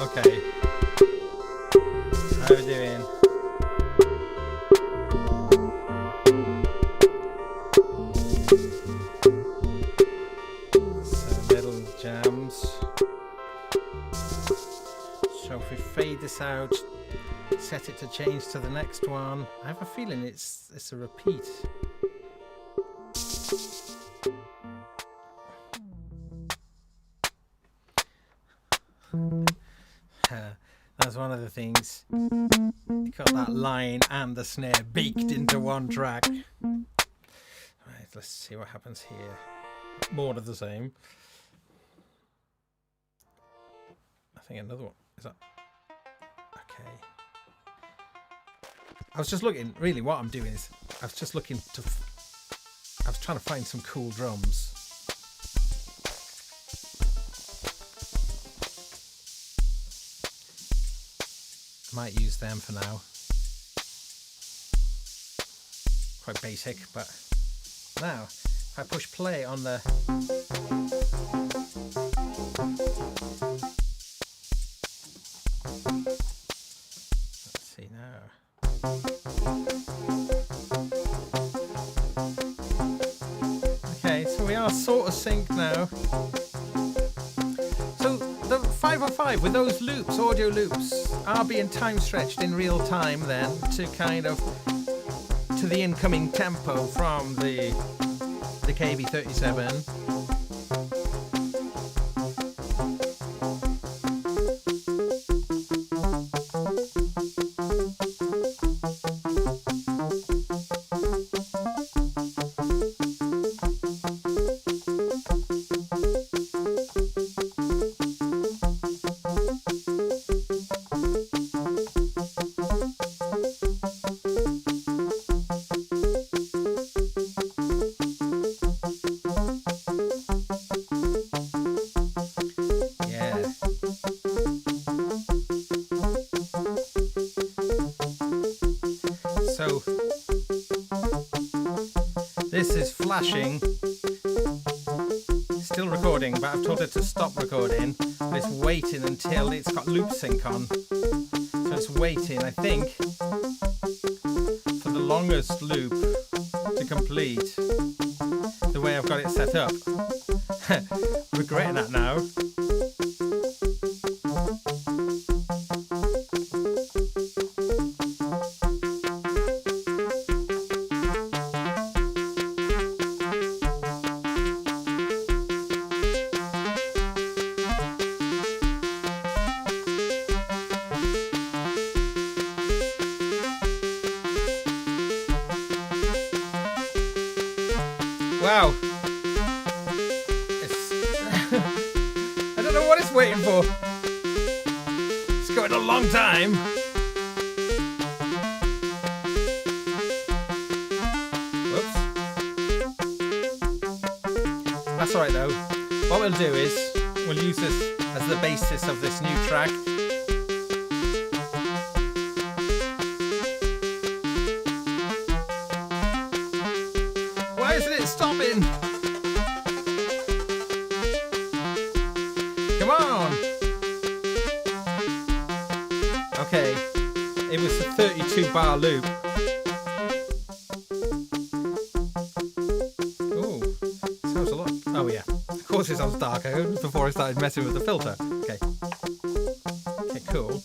Speaker 1: Okay. How are we doing? Some little jams. So if we fade this out, set it to change to the next one. I have a feeling it's a repeat. That's one of the things. You got that line and the snare baked into one track. Right, let's see what happens here. More of the same. I think another one. Is that? Okay. I was just looking. Really, what I'm doing is I was just looking to. I was trying to find some cool drums. Might use them for now. Quite basic, but now if I push play on the let's see now. Okay, so we are sort of synced now. So the 505 with those loops, audio loops, are being time stretched in real time then to kind of to the incoming tempo from the KB37. This is flashing. Still recording, but I've told it to stop recording. But it's waiting until it's got loop sync on. So it's waiting, I think, for the longest loop to complete the way I've got it set up. Regretting that now. Wow. I don't know what it's waiting for. It's going a long time. Whoops. That's alright though. What we'll do is we'll use this as the basis of this new track. Why isn't it stopping? Come on! Okay, it was a 32 bar loop. Ooh, sounds a lot. Oh yeah, of course it sounds darker before I started messing with the filter. Okay. Okay, cool.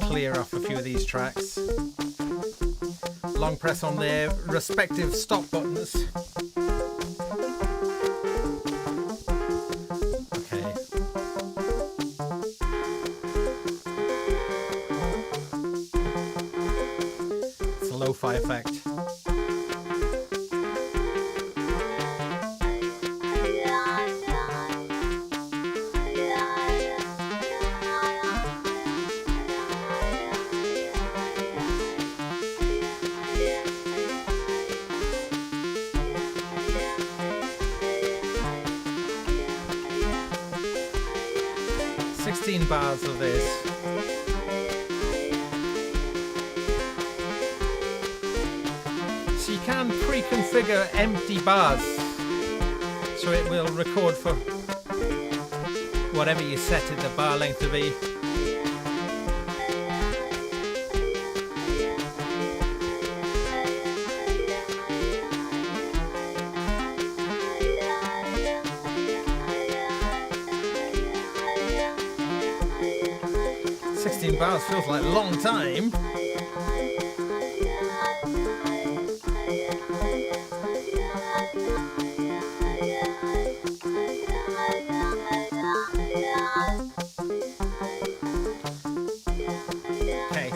Speaker 1: Clear off a few of these tracks. Long press on their respective stop buttons. Okay. It's a lo-fi effect. Bars of this. So you can pre-configure empty bars so it will record for whatever you set it the bar length to be. Bars feels like a long time. Okay.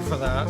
Speaker 1: for that.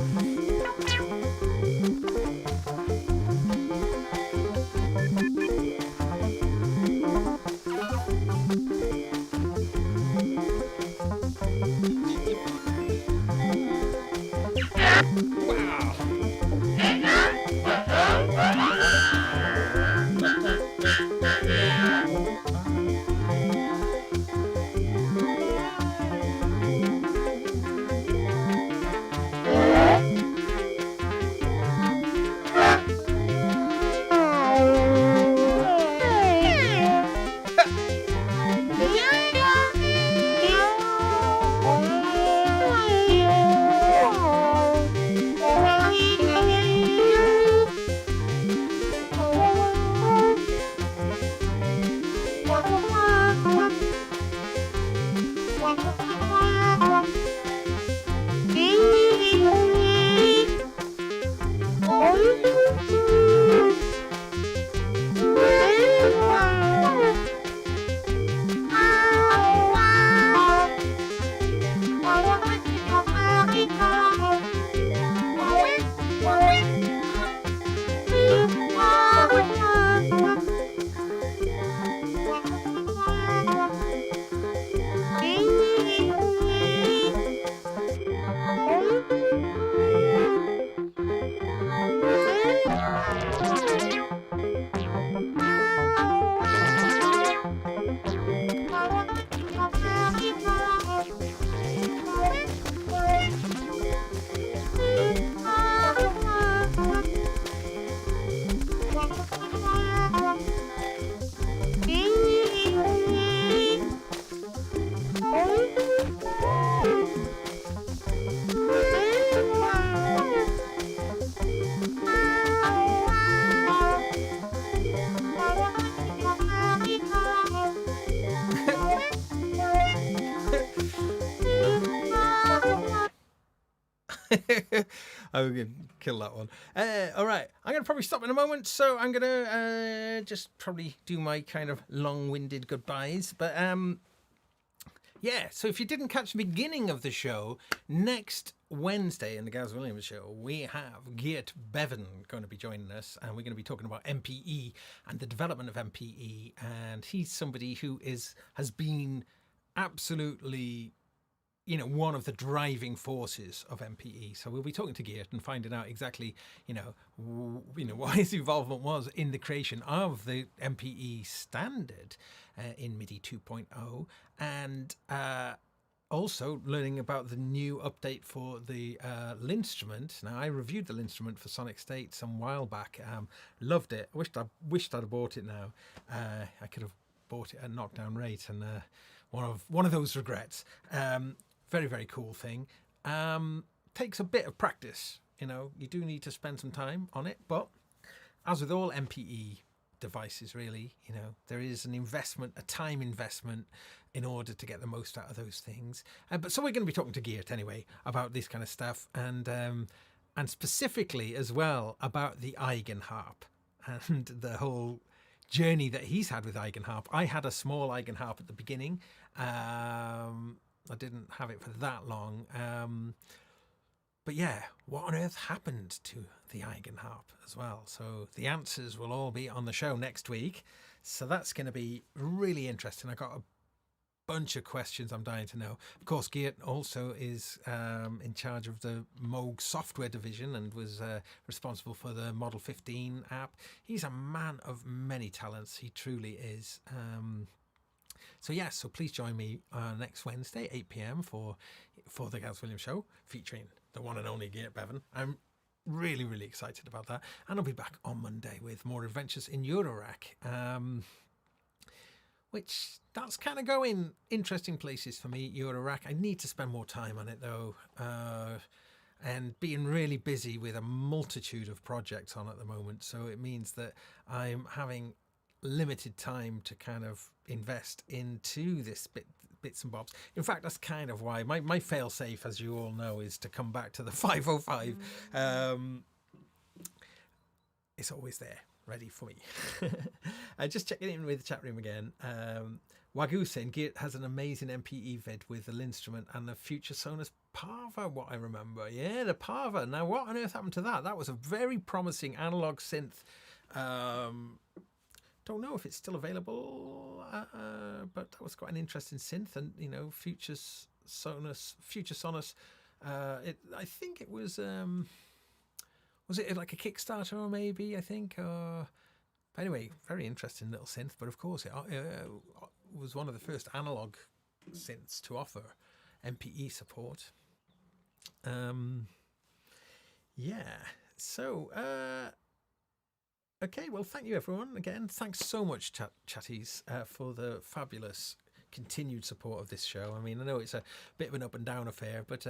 Speaker 1: I'm going to kill that one. All right. I'm going to probably stop in a moment. So I'm going to just probably do my kind of long-winded goodbyes. But yeah, so if you didn't catch the beginning of the show, next Wednesday in the Gaz Williams show, we have Geert Bevan going to be joining us. And we're going to be talking about MPE and the development of MPE. And he's somebody who has been absolutely, you know, one of the driving forces of MPE. So we'll be talking to Geert and finding out exactly, what his involvement was in the creation of the MPE standard in MIDI 2.0, and also learning about the new update for the Linstrument. Now, I reviewed the Linstrument for Sonic State some while back. Loved it. I wished I'd bought it now. I could have bought it at knockdown rate, and one of those regrets. Very, very cool thing. Takes a bit of practice. You do need to spend some time on it, but as with all MPE devices, really, there is an investment, a time investment, in order to get the most out of those things. But so we're going to be talking to Geert anyway about this kind of stuff, and specifically as well about the Eigenharp and the whole journey that he's had with Eigenharp. I had a small Eigenharp at the beginning. I didn't have it for that long. But yeah, what on earth happened to the Eigenharp as well? So the answers will all be on the show next week. So that's going to be really interesting. I got a bunch of questions I'm dying to know. Of course, Geert also is in charge of the Moog software division and was responsible for the Model 15 app. He's a man of many talents. He truly is. So yes, so please join me next Wednesday, 8 p.m. for the Gaz Williams show, featuring the one and only Geert Bevan. I'm really, really excited about that. And I'll be back on Monday with more adventures in Eurorack, which that's kind of going interesting places for me, Eurorack. I need to spend more time on it, though, and being really busy with a multitude of projects on at the moment. So it means that I'm having limited time to kind of invest into this bits and bobs. In fact, that's kind of why my fail safe, as you all know, is to come back to the 505. It's always there. ready for me. Just checking in with the chat room again. Wagyu saying Geert has an amazing MPE vid with the instrument and the future Sonus Parva, what I remember. Yeah, the Parva. Now, what on earth happened to that? That was a very promising analog synth. Don't know if it's still available, but that was quite an interesting synth. And, you know, future Sonus. I think it was it like a Kickstarter or maybe, I think? But anyway, very interesting little synth. But of course, it was one of the first analog synths to offer MPE support. Yeah, so okay, well, thank you everyone again. Thanks so much, chatties, for the fabulous continued support of this show. I mean, I know it's a bit of an up and down affair, but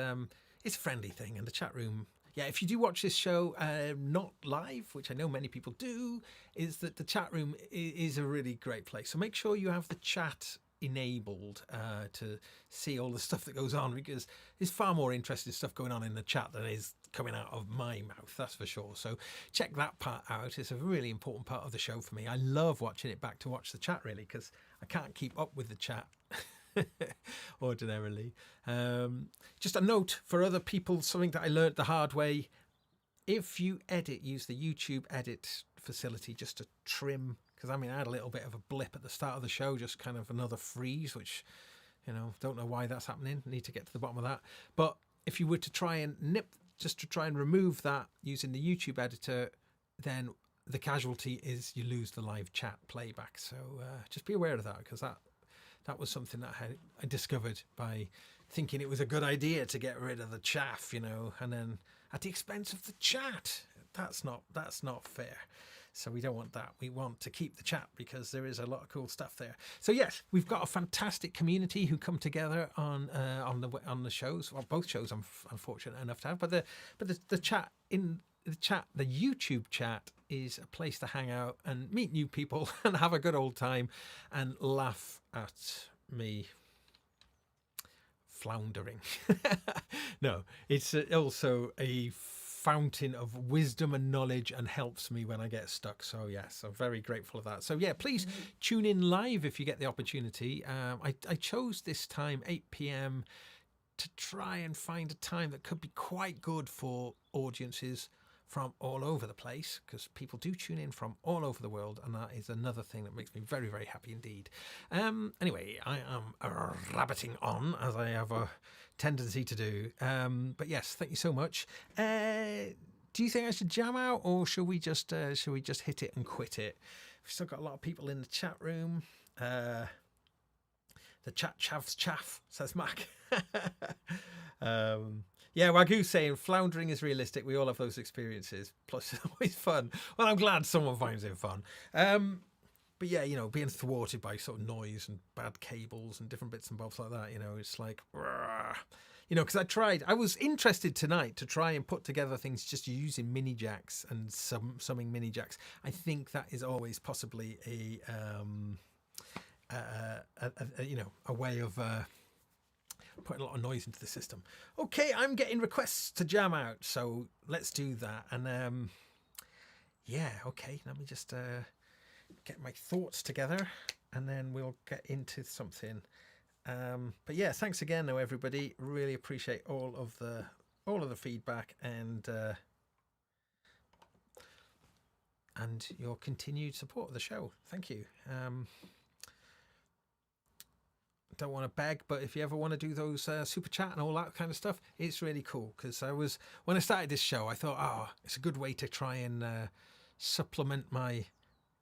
Speaker 1: it's a friendly thing, and the chat room. Yeah, if you do watch this show not live, which I know many people do, is that the chat room is a really great place. So make sure you have the chat enabled to see all the stuff that goes on, because there's far more interesting stuff going on in the chat than is coming out of my mouth, that's for sure. So check that part out. It's a really important part of the show for me. I love watching it back to watch the chat, really, because I can't keep up with the chat ordinarily. Just a note for other people, something that I learned the hard way: if you edit, use the YouTube edit facility just to trim, because I mean I had a little bit of a blip at the start of the show, just kind of another freeze, which, you know, don't know why that's happening. Need to get to the bottom of that. But if you were to try and remove that using the YouTube editor, then the casualty is you lose the live chat playback. So just be aware of that, because that was something that I discovered by thinking it was a good idea to get rid of the chaff, you know, and then at the expense of the chat. That's not fair. So we don't want that. We want to keep the chat, because there is a lot of cool stuff there. So yes, we've got a fantastic community who come together on the shows. Well, both shows I'm fortunate enough to have, but the chat in the chat, the YouTube chat, is a place to hang out and meet new people and have a good old time and laugh at me floundering. No, it's also a fountain of wisdom and knowledge, and helps me when I get stuck. So yes, I'm very grateful of that. So yeah, please tune in live if you get the opportunity. I chose this time, 8 p.m, to try and find a time that could be quite good for audiences from all over the place, because people do tune in from all over the world, and that is another thing that makes me very, very happy indeed. Anyway, I am rabbiting on, as I have a tendency to do. But yes, thank you so much. Do you think I should jam out, or should we just hit it and quit it? We've still got a lot of people in the chat room. The chat chavs chaff, says Mac. Yeah, Wagyu saying floundering is realistic. We all have those experiences. Plus, it's always fun. Well, I'm glad someone finds it fun. But yeah, you know, being thwarted by sort of noise and bad cables and different bits and bobs like that, you know, it's like, you know, because I was interested tonight to try and put together things just using mini jacks and summing mini jacks. I think that is always possibly a way of putting a lot of noise into the system. Okay, I'm getting requests to jam out, so let's do that. And yeah, okay, let me just get my thoughts together, and then we'll get into something. But yeah, thanks again, though, everybody. Really appreciate all of the feedback and your continued support of the show. Thank you. Don't want to beg, but if you ever want to do those super chat and all that kind of stuff, it's really cool. Because when I started this show, I thought, it's a good way to try and supplement my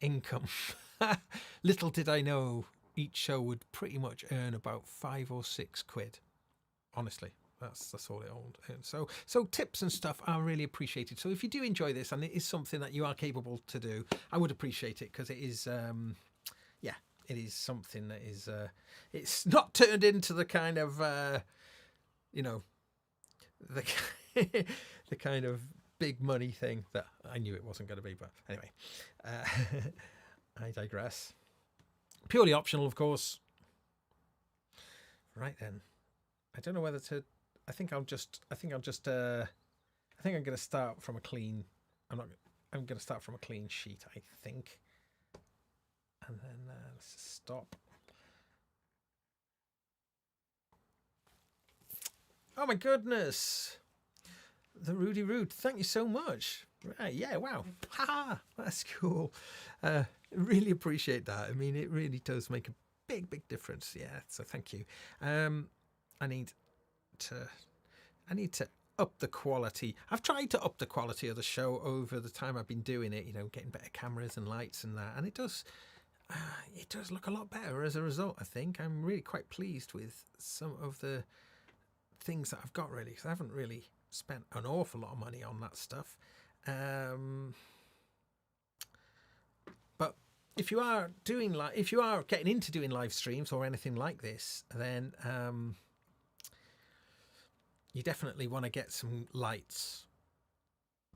Speaker 1: income. Little did I know each show would pretty much earn about 5 or 6 quid. Honestly, that's all it earns. So tips and stuff are really appreciated. So if you do enjoy this and it is something that you are capable to do, I would appreciate it, because it is it is something that is it's not turned into the kind of the the kind of big money thing that I knew it wasn't going to be. But anyway, I digress. Purely optional, of course. Right then, I don't know whether to. I think I'm going to start from a clean. I'm going to start from a clean sheet, I think. And then let's just stop. Oh my goodness. The Rudy Root. Thank you so much. Right, yeah, wow. Ha! That's cool. Really appreciate that. I mean, it really does make a big difference. Yeah, so thank you. I need to up the quality. I've tried to up the quality of the show over the time I've been doing it, you know, getting better cameras and lights and that, and it does look a lot better as a result. I think I'm really quite pleased with some of the things that I've got, really, because I haven't really spent an awful lot of money on that stuff. But if you are getting into doing live streams or anything like this, then you definitely want to get some lights.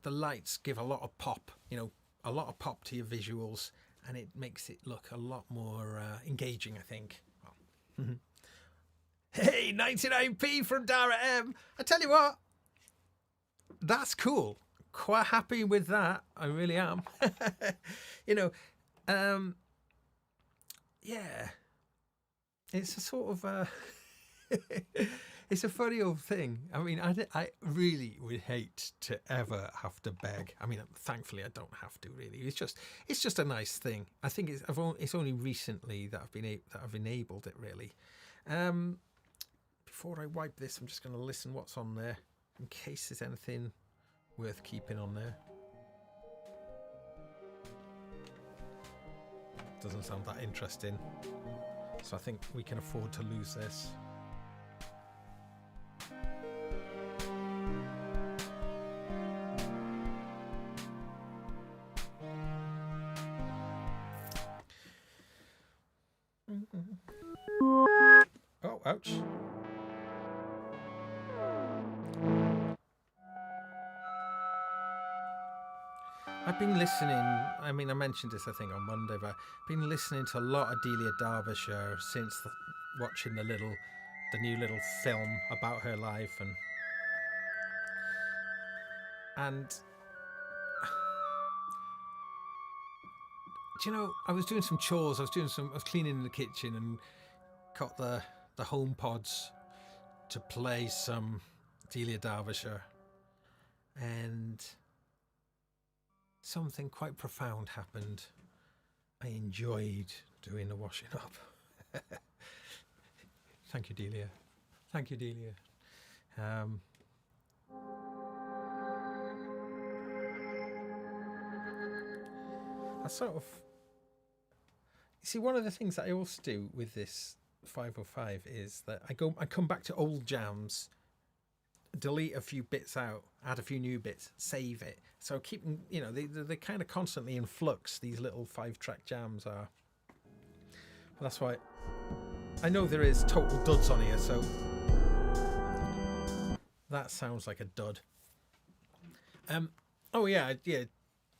Speaker 1: The lights give a lot of pop, you know, a lot of pop to your visuals, and it makes it look a lot more engaging, I think. Well, hey, 99p from Dara M. I tell you what, that's cool. Quite happy with that. I really am. You know, yeah, it's a sort of it's a funny old thing. I mean, I really would hate to ever have to beg. I mean, thankfully, I don't have to really. It's just a nice thing. I think it's only recently that I've enabled it, really. Before I wipe this, I'm just going to listen what's on there in case there's anything worth keeping on there. Doesn't sound that interesting, so I think we can afford to lose this. Oh, ouch. I've been listening, I mean, I mentioned this, I think, on Monday, but I've been listening to a lot of Delia Derbyshire since watching the new little film about her life, and do you know, I was doing some chores, I was cleaning in the kitchen and got the home pods to play some Delia Derbyshire, and something quite profound happened. I enjoyed doing the washing up. Thank you, Delia. Thank you, Delia. I sort of... You see, one of the things that I also do with this 505 is that I come back to old jams, delete a few bits out, add a few new bits, save it. So keeping, you know, they're kind of constantly in flux, these little 5-track jams are. Well, that's why I know there is total duds on here, so that sounds like a dud. Oh yeah.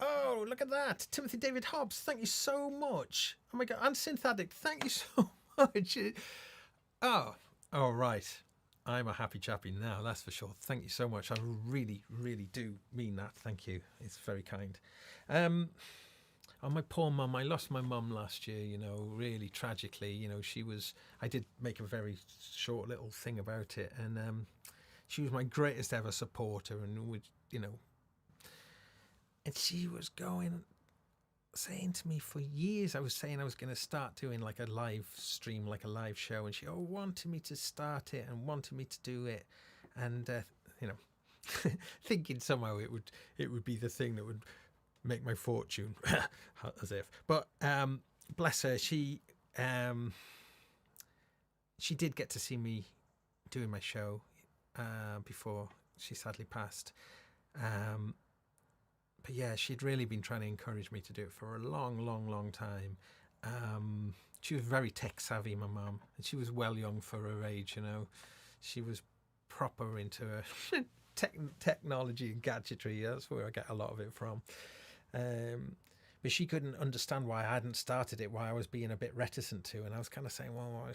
Speaker 1: Oh, look at that. Timothy David Hobbs, thank you so much. Oh my God, and Synthetic, thank you so much. Oh, all right. I'm a happy chappy now, that's for sure. Thank you so much. I really, really do mean that. Thank you. It's very kind. Oh, my poor mum. I lost my mum last year, you know, really tragically. You know, I did make a very short little thing about it. And she was my greatest ever supporter, and would, you know, and she was saying to me for years, I was saying I was going to start doing like a live stream, like a live show, and she wanted me to start it and wanted me to do it, and you know, thinking somehow it would be the thing that would make my fortune, as if. But bless her, she did get to see me doing my show before she sadly passed. But yeah, she'd really been trying to encourage me to do it for a long time. She was very tech savvy, my mum, and she was well young for her age, you know. She was proper into her technology and gadgetry. That's where I get a lot of it from. But she couldn't understand why I hadn't started it, why I was being a bit reticent to. And I was kind of saying, well,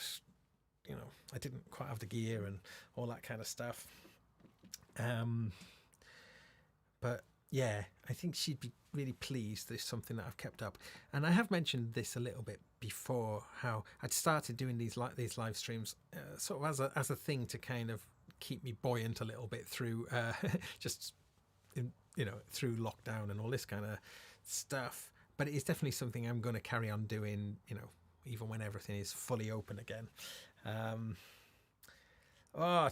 Speaker 1: I didn't quite have the gear and all that kind of stuff. But yeah, I think she'd be really pleased this is something that I've kept up. And I have mentioned this a little bit before, how I'd started doing these live streams sort of as a thing to kind of keep me buoyant a little bit through through lockdown and all this kind of stuff. But it is definitely something I'm going to carry on doing, even when everything is fully open again.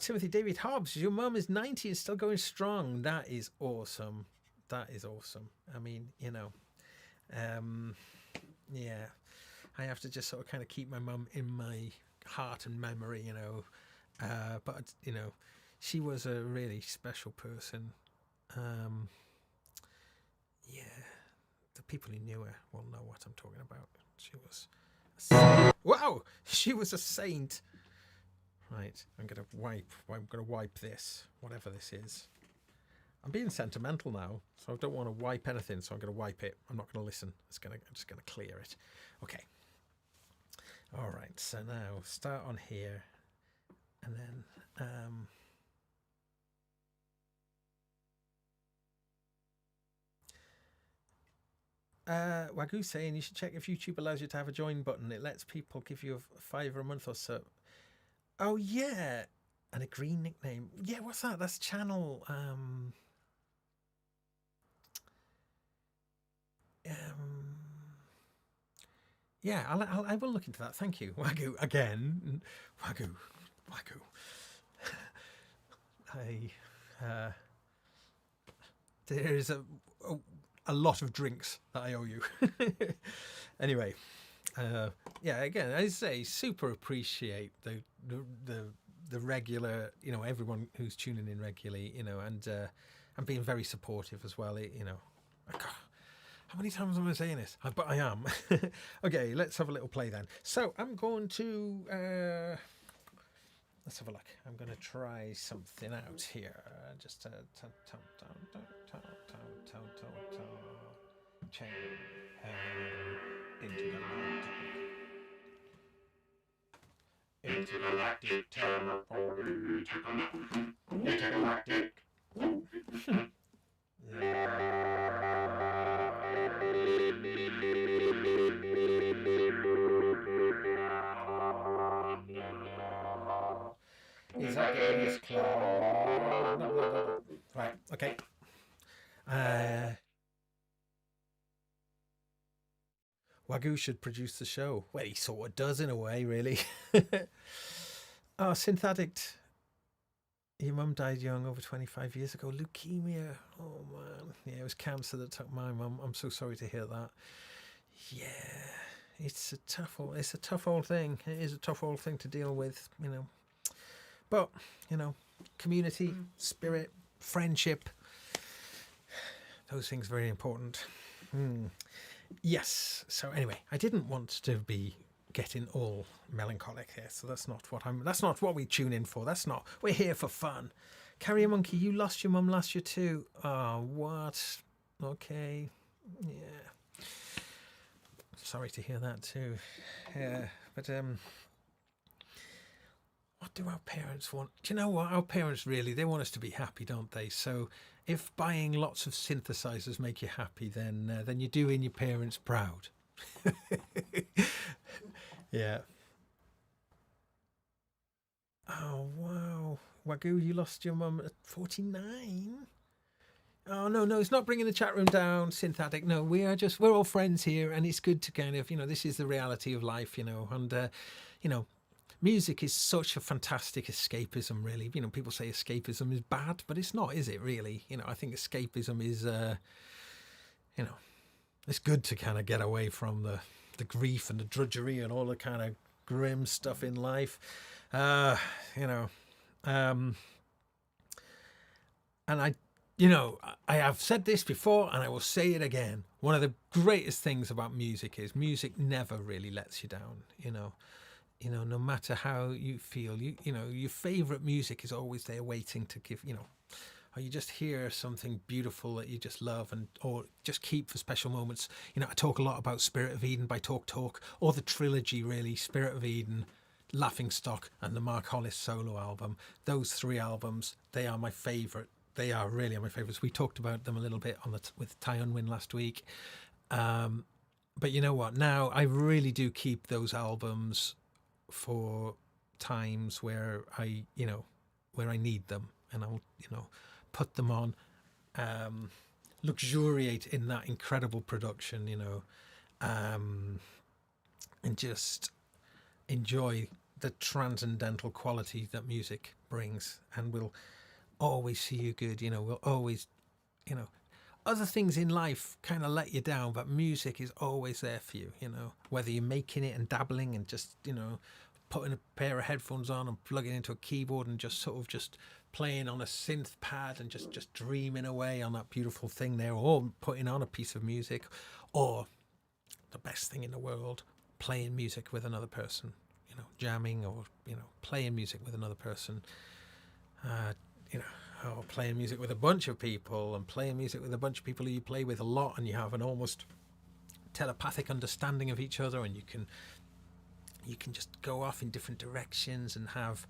Speaker 1: Timothy David Hobbs, your mum is 90 and still going strong. That is awesome. That is awesome. I mean, yeah, I have to just sort of kind of keep my mum in my heart and memory, but she was a really special person. Yeah, the people who knew her will know what I'm talking about. She was wow, she was a saint. Right, I'm gonna wipe this, whatever this is. I'm being sentimental now, so I don't want to wipe anything, so I'm going to wipe it. I'm not going to listen. I'm just going to clear it. Okay. All right, so now start on here, and then Wagyu saying you should check if YouTube allows you to have a join button. It lets people give you a $5 a month or so. Oh yeah, and a green nickname. Yeah, what's that? That's channel. Yeah, I will look into that. Thank you, Wagyu again. Wagyu. There is a lot of drinks that I owe you. Anyway, yeah. Again, as I say, super appreciate the regular, everyone who's tuning in regularly, and being very supportive as well. How many times am I saying this? But I am. Okay, let's have a little play then. So I'm going to let's have a look. I'm going to try something out here. Just
Speaker 3: Intergalactic telephone. Intergalactic.
Speaker 1: Is that getting this close? No. Right, okay. Wagyu should produce the show. Well, he sort of does in a way, really. Oh, Synth Addict. Your mum died young, over 25 years ago. Leukemia. Oh, man. Yeah, it was cancer that took my mum. I'm so sorry to hear that. Yeah, it's a tough old thing. It is a tough old thing to deal with, But, community, spirit, friendship, those things are very important. Yes. So anyway, I didn't want to be getting all melancholic here, so that's not what we tune in for. We're here for fun. Carrier Monkey, you lost your mum last year too. Oh, what? Okay. Yeah. Sorry to hear that too. Yeah, but what do our parents want? Do you know what? Our parents really, they want us to be happy, don't they? So if buying lots of synthesizers make you happy, then you're doing your parents proud. Yeah. Oh, wow. Wagyu, you lost your mum at 49? Oh, no, it's not bringing the chat room down, Synth Addict. No, we're all friends here, and it's good to kind of, this is the reality of life, and, music is such a fantastic escapism, really. People say escapism is bad, but it's not, is it, really? I think escapism is, it's good to kind of get away from the grief and the drudgery and all the kind of grim stuff in life. And I have said this before and I will say it again. One of the greatest things about music is music never really lets you down, no matter how you feel, your favorite music is always there waiting to give, or you just hear something beautiful that you just love or just keep for special moments. I talk a lot about Spirit of Eden by Talk, or the trilogy really, Spirit of Eden, Laughing Stock and the Mark Hollis solo album. Those three albums, they are my favorite they are really my favourites. We talked about them a little bit on with Ty Unwin last week. But you know what? Now I really do keep those albums for times where I need them, and I'll, put them on, luxuriate in that incredible production, and just enjoy the transcendental quality that music brings, and will always see you good. Will always, other things in life kind of let you down, but music is always there for you, whether you're making it and dabbling and just, putting a pair of headphones on and plugging into a keyboard and just sort of just playing on a synth pad and just dreaming away on that beautiful thing there, or putting on a piece of music, or the best thing in the world, playing music with another person, jamming, or, playing music with another person, or playing music with a bunch of people, and playing music with a bunch of people who you play with a lot, and you have an almost telepathic understanding of each other, and you can just go off in different directions and have,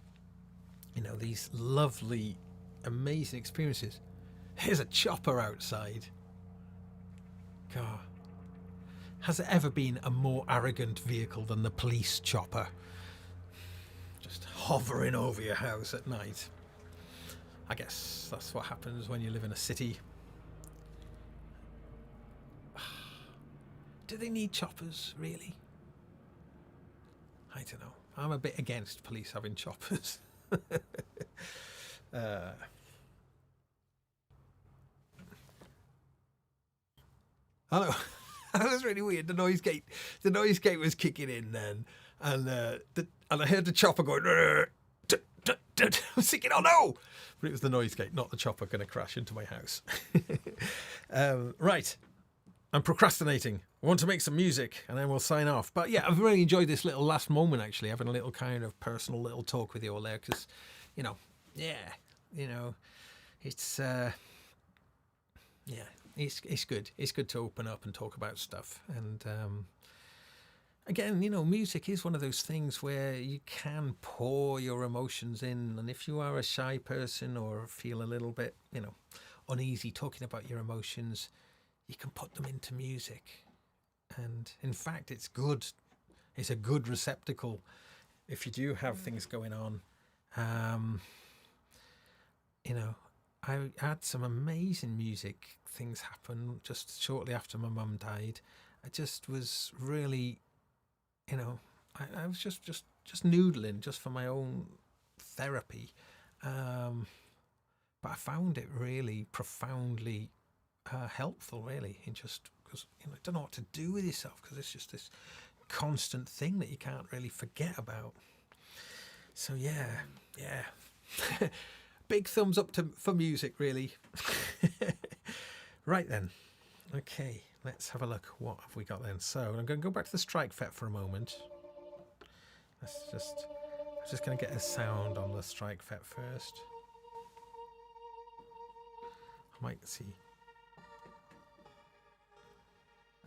Speaker 1: these lovely, amazing experiences. Here's a chopper outside. God, has there ever been a more arrogant vehicle than the police chopper? Just hovering over your house at night. I guess that's what happens when you live in a city. Do they need choppers, really? I don't know. I'm a bit against police having choppers. I know. That was really weird. The noise gate was kicking in then, and I heard the chopper going. I was thinking, oh no! But it was the noise gate, not the chopper, going to crash into my house. Right. I'm procrastinating. I want to make some music, and then we'll sign off. But yeah, I've really enjoyed this little last moment, actually, having a little kind of personal little talk with you all there, because, it's, it's good. It's good to open up and talk about stuff. And, again, music is one of those things where you can pour your emotions in. And if you are a shy person or feel a little bit, uneasy talking about your emotions, you can put them into music. And in fact, it's good. It's a good receptacle if you do have things going on. I had some amazing music things happen just shortly after my mum died. I just was really, I was just noodling just for my own therapy. But I found it really profoundly helpful, really, in just because I don't know what to do with yourself, because it's just this constant thing that you can't really forget about. So yeah. Big thumbs up for music, really. Right then. Okay, let's have a look. What have we got then? So I'm going to go back to the Streichfett for a moment. I'm just going to get a sound on the Streichfett first. I might see.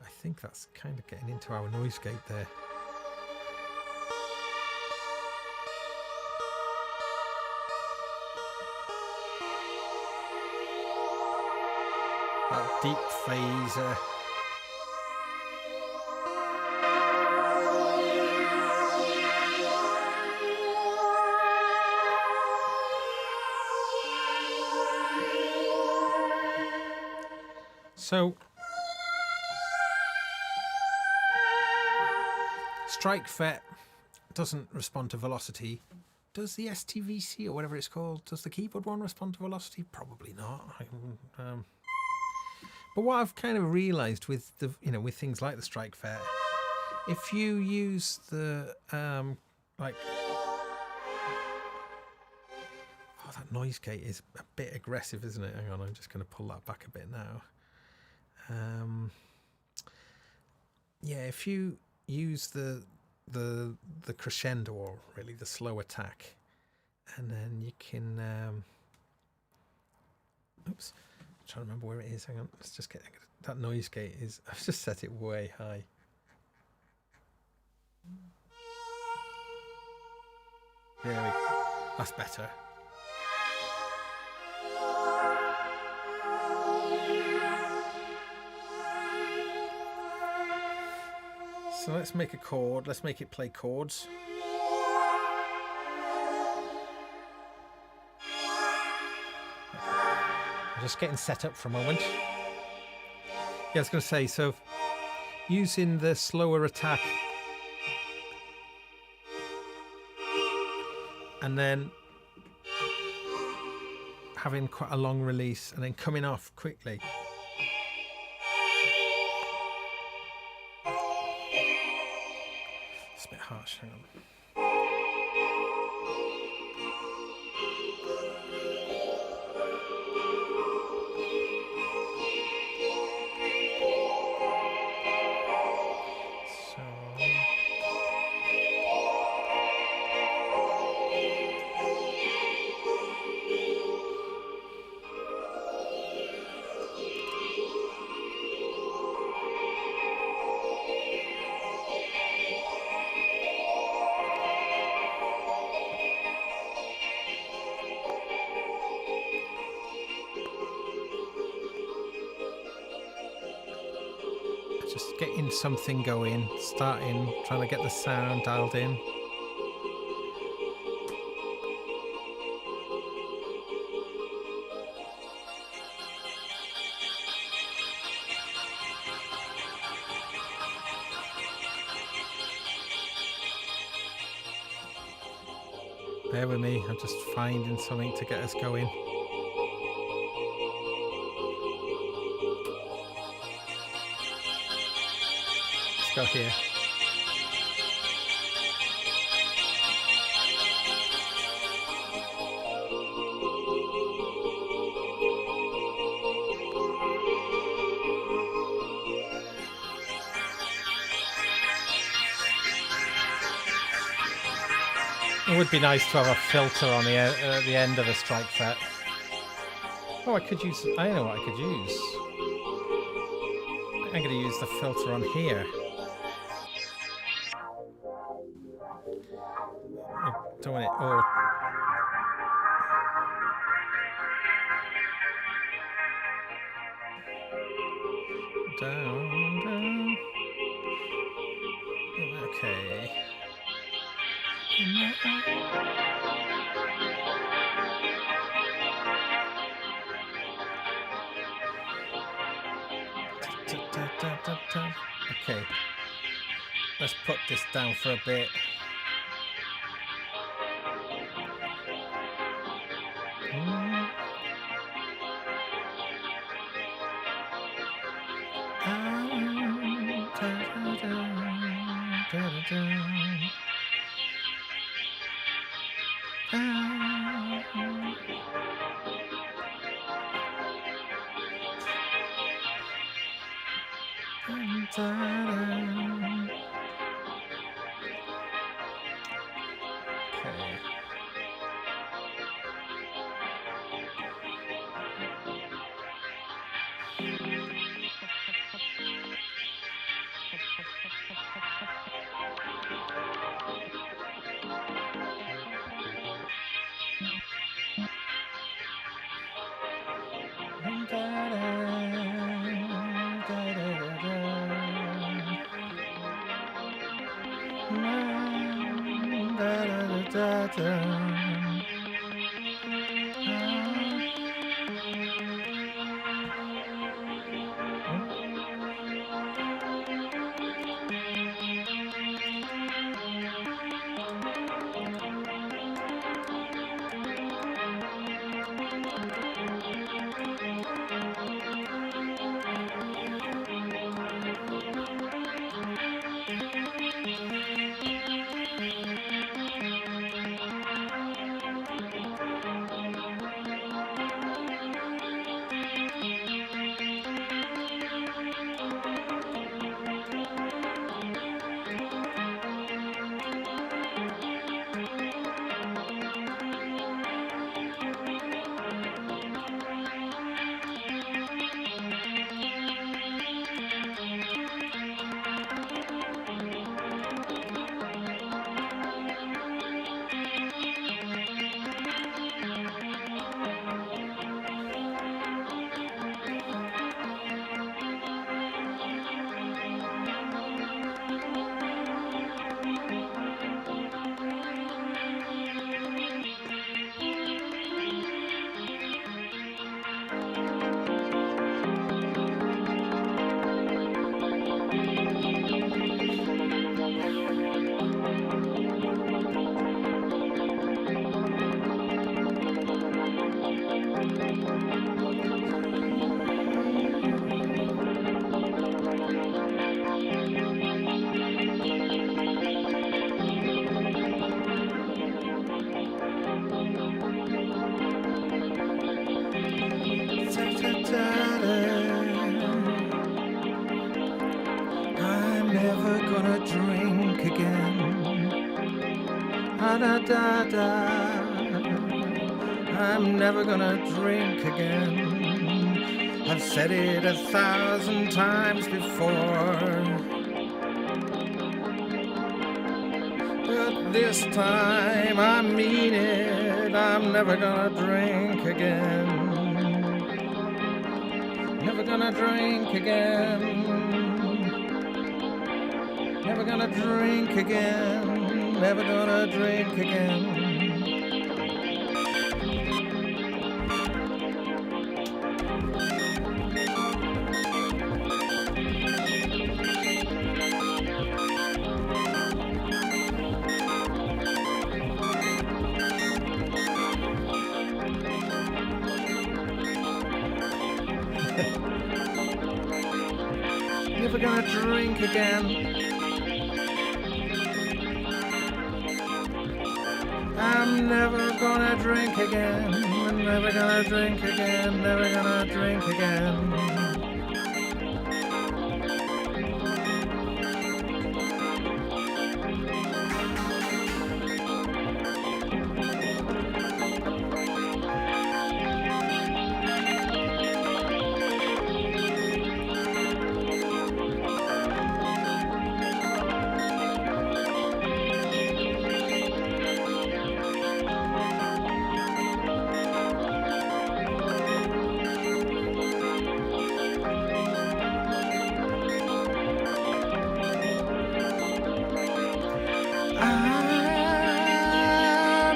Speaker 1: I think that's kind of getting into our noise gate there. That deep phaser. So, Streichfett doesn't respond to velocity. Does the STVC or whatever it's called, does the keyboard one respond to velocity? Probably not. But what I've kind of realised with the, with things like the Streichfett, if you use the that noise gate is a bit aggressive, isn't it? Hang on, I'm just going to pull that back a bit now. If you use the crescendo, or really the slow attack, and then you can oops, I'm trying to remember where it is. Hang on, let's just get that noise gate is, I've just set it way high. There we go. That's better. So let's make a chord. Let's make it play chords. I'm just getting set up for a moment. Yeah, I was going to say, so using the slower attack and then having quite a long release and then coming off quickly. It's a bit harsh, hang on. Just getting something going, starting, trying to get the sound dialed in. Bear with me, I'm just finding something to get us going. Go here. It would be nice to have a filter on the end of the Streichfett. Oh, I could use. I know what I could use. I'm going to use the filter on here. Don't want it all. Down, down. Okay. Okay. Let's put this down for a bit. da da da da. I'm never gonna drink again. I've said it 1,000 times before, but this time I mean it. I'm never gonna drink again. Never gonna drink again. Never gonna drink again. Never gonna drink again. Never gonna drink again. I'm never gonna drink again. I'm never gonna drink again. Never gonna drink again.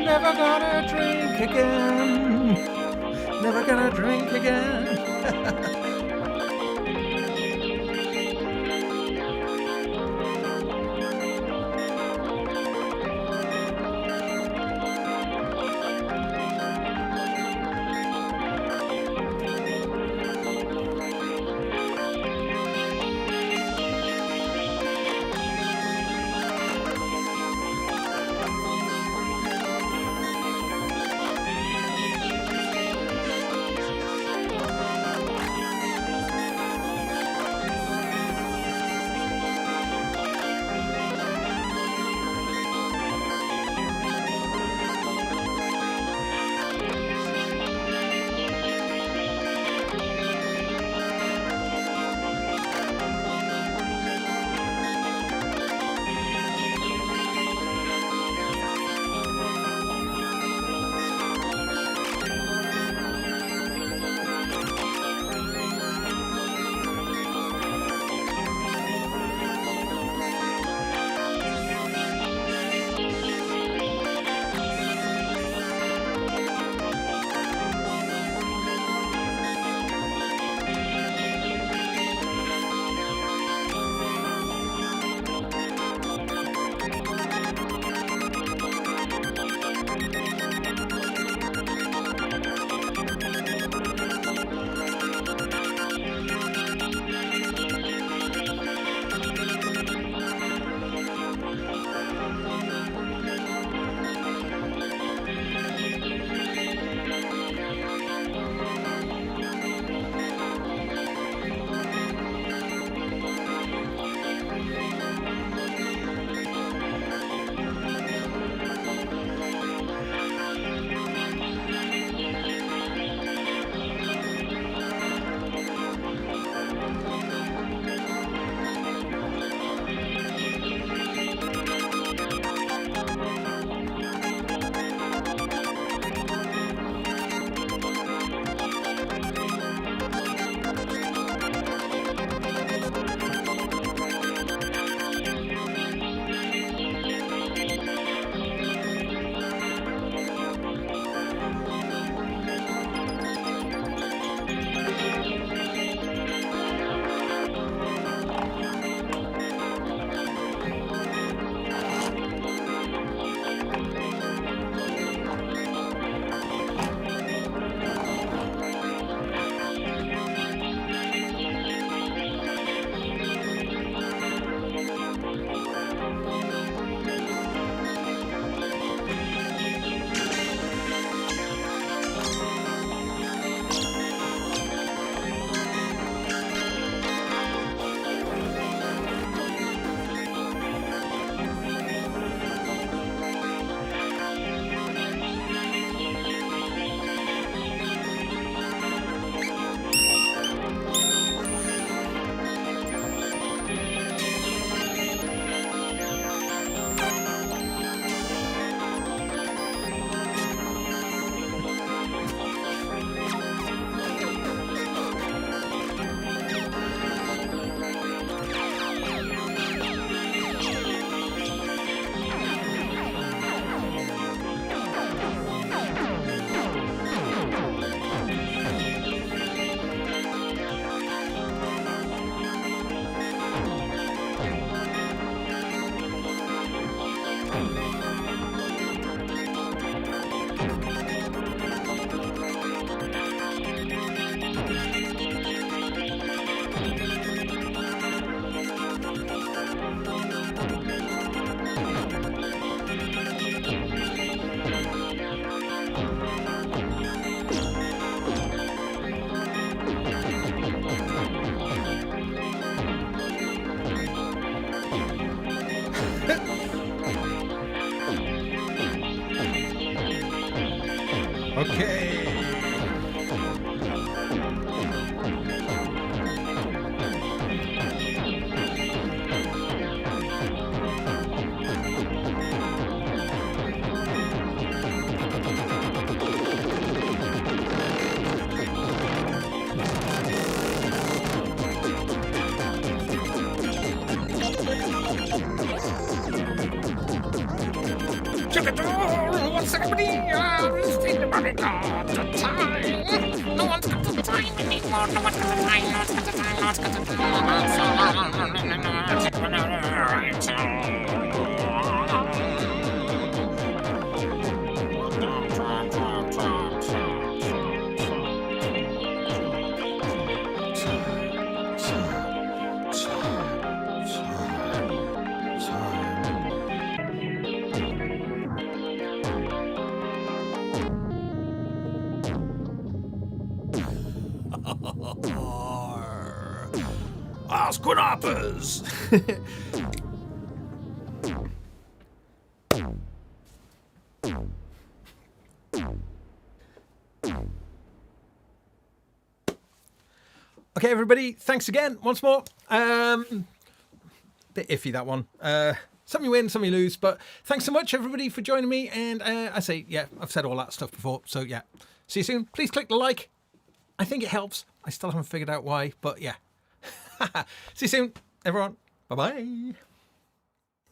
Speaker 1: Never gonna drink again. Never gonna drink again. Okay. What's everybody thinking about it all the time? No one's got the time anymore. No one's got the time. No one's got the time. No one's got the Squidhoppers! Okay, everybody, thanks again once more. Bit iffy, that one. Some you win, some you lose, but thanks so much, everybody, for joining me. And I say, yeah, I've said all that stuff before, so yeah. See you soon. Please click the like. I think it helps. I still haven't figured out why, but yeah. See you soon, everyone. Bye-bye.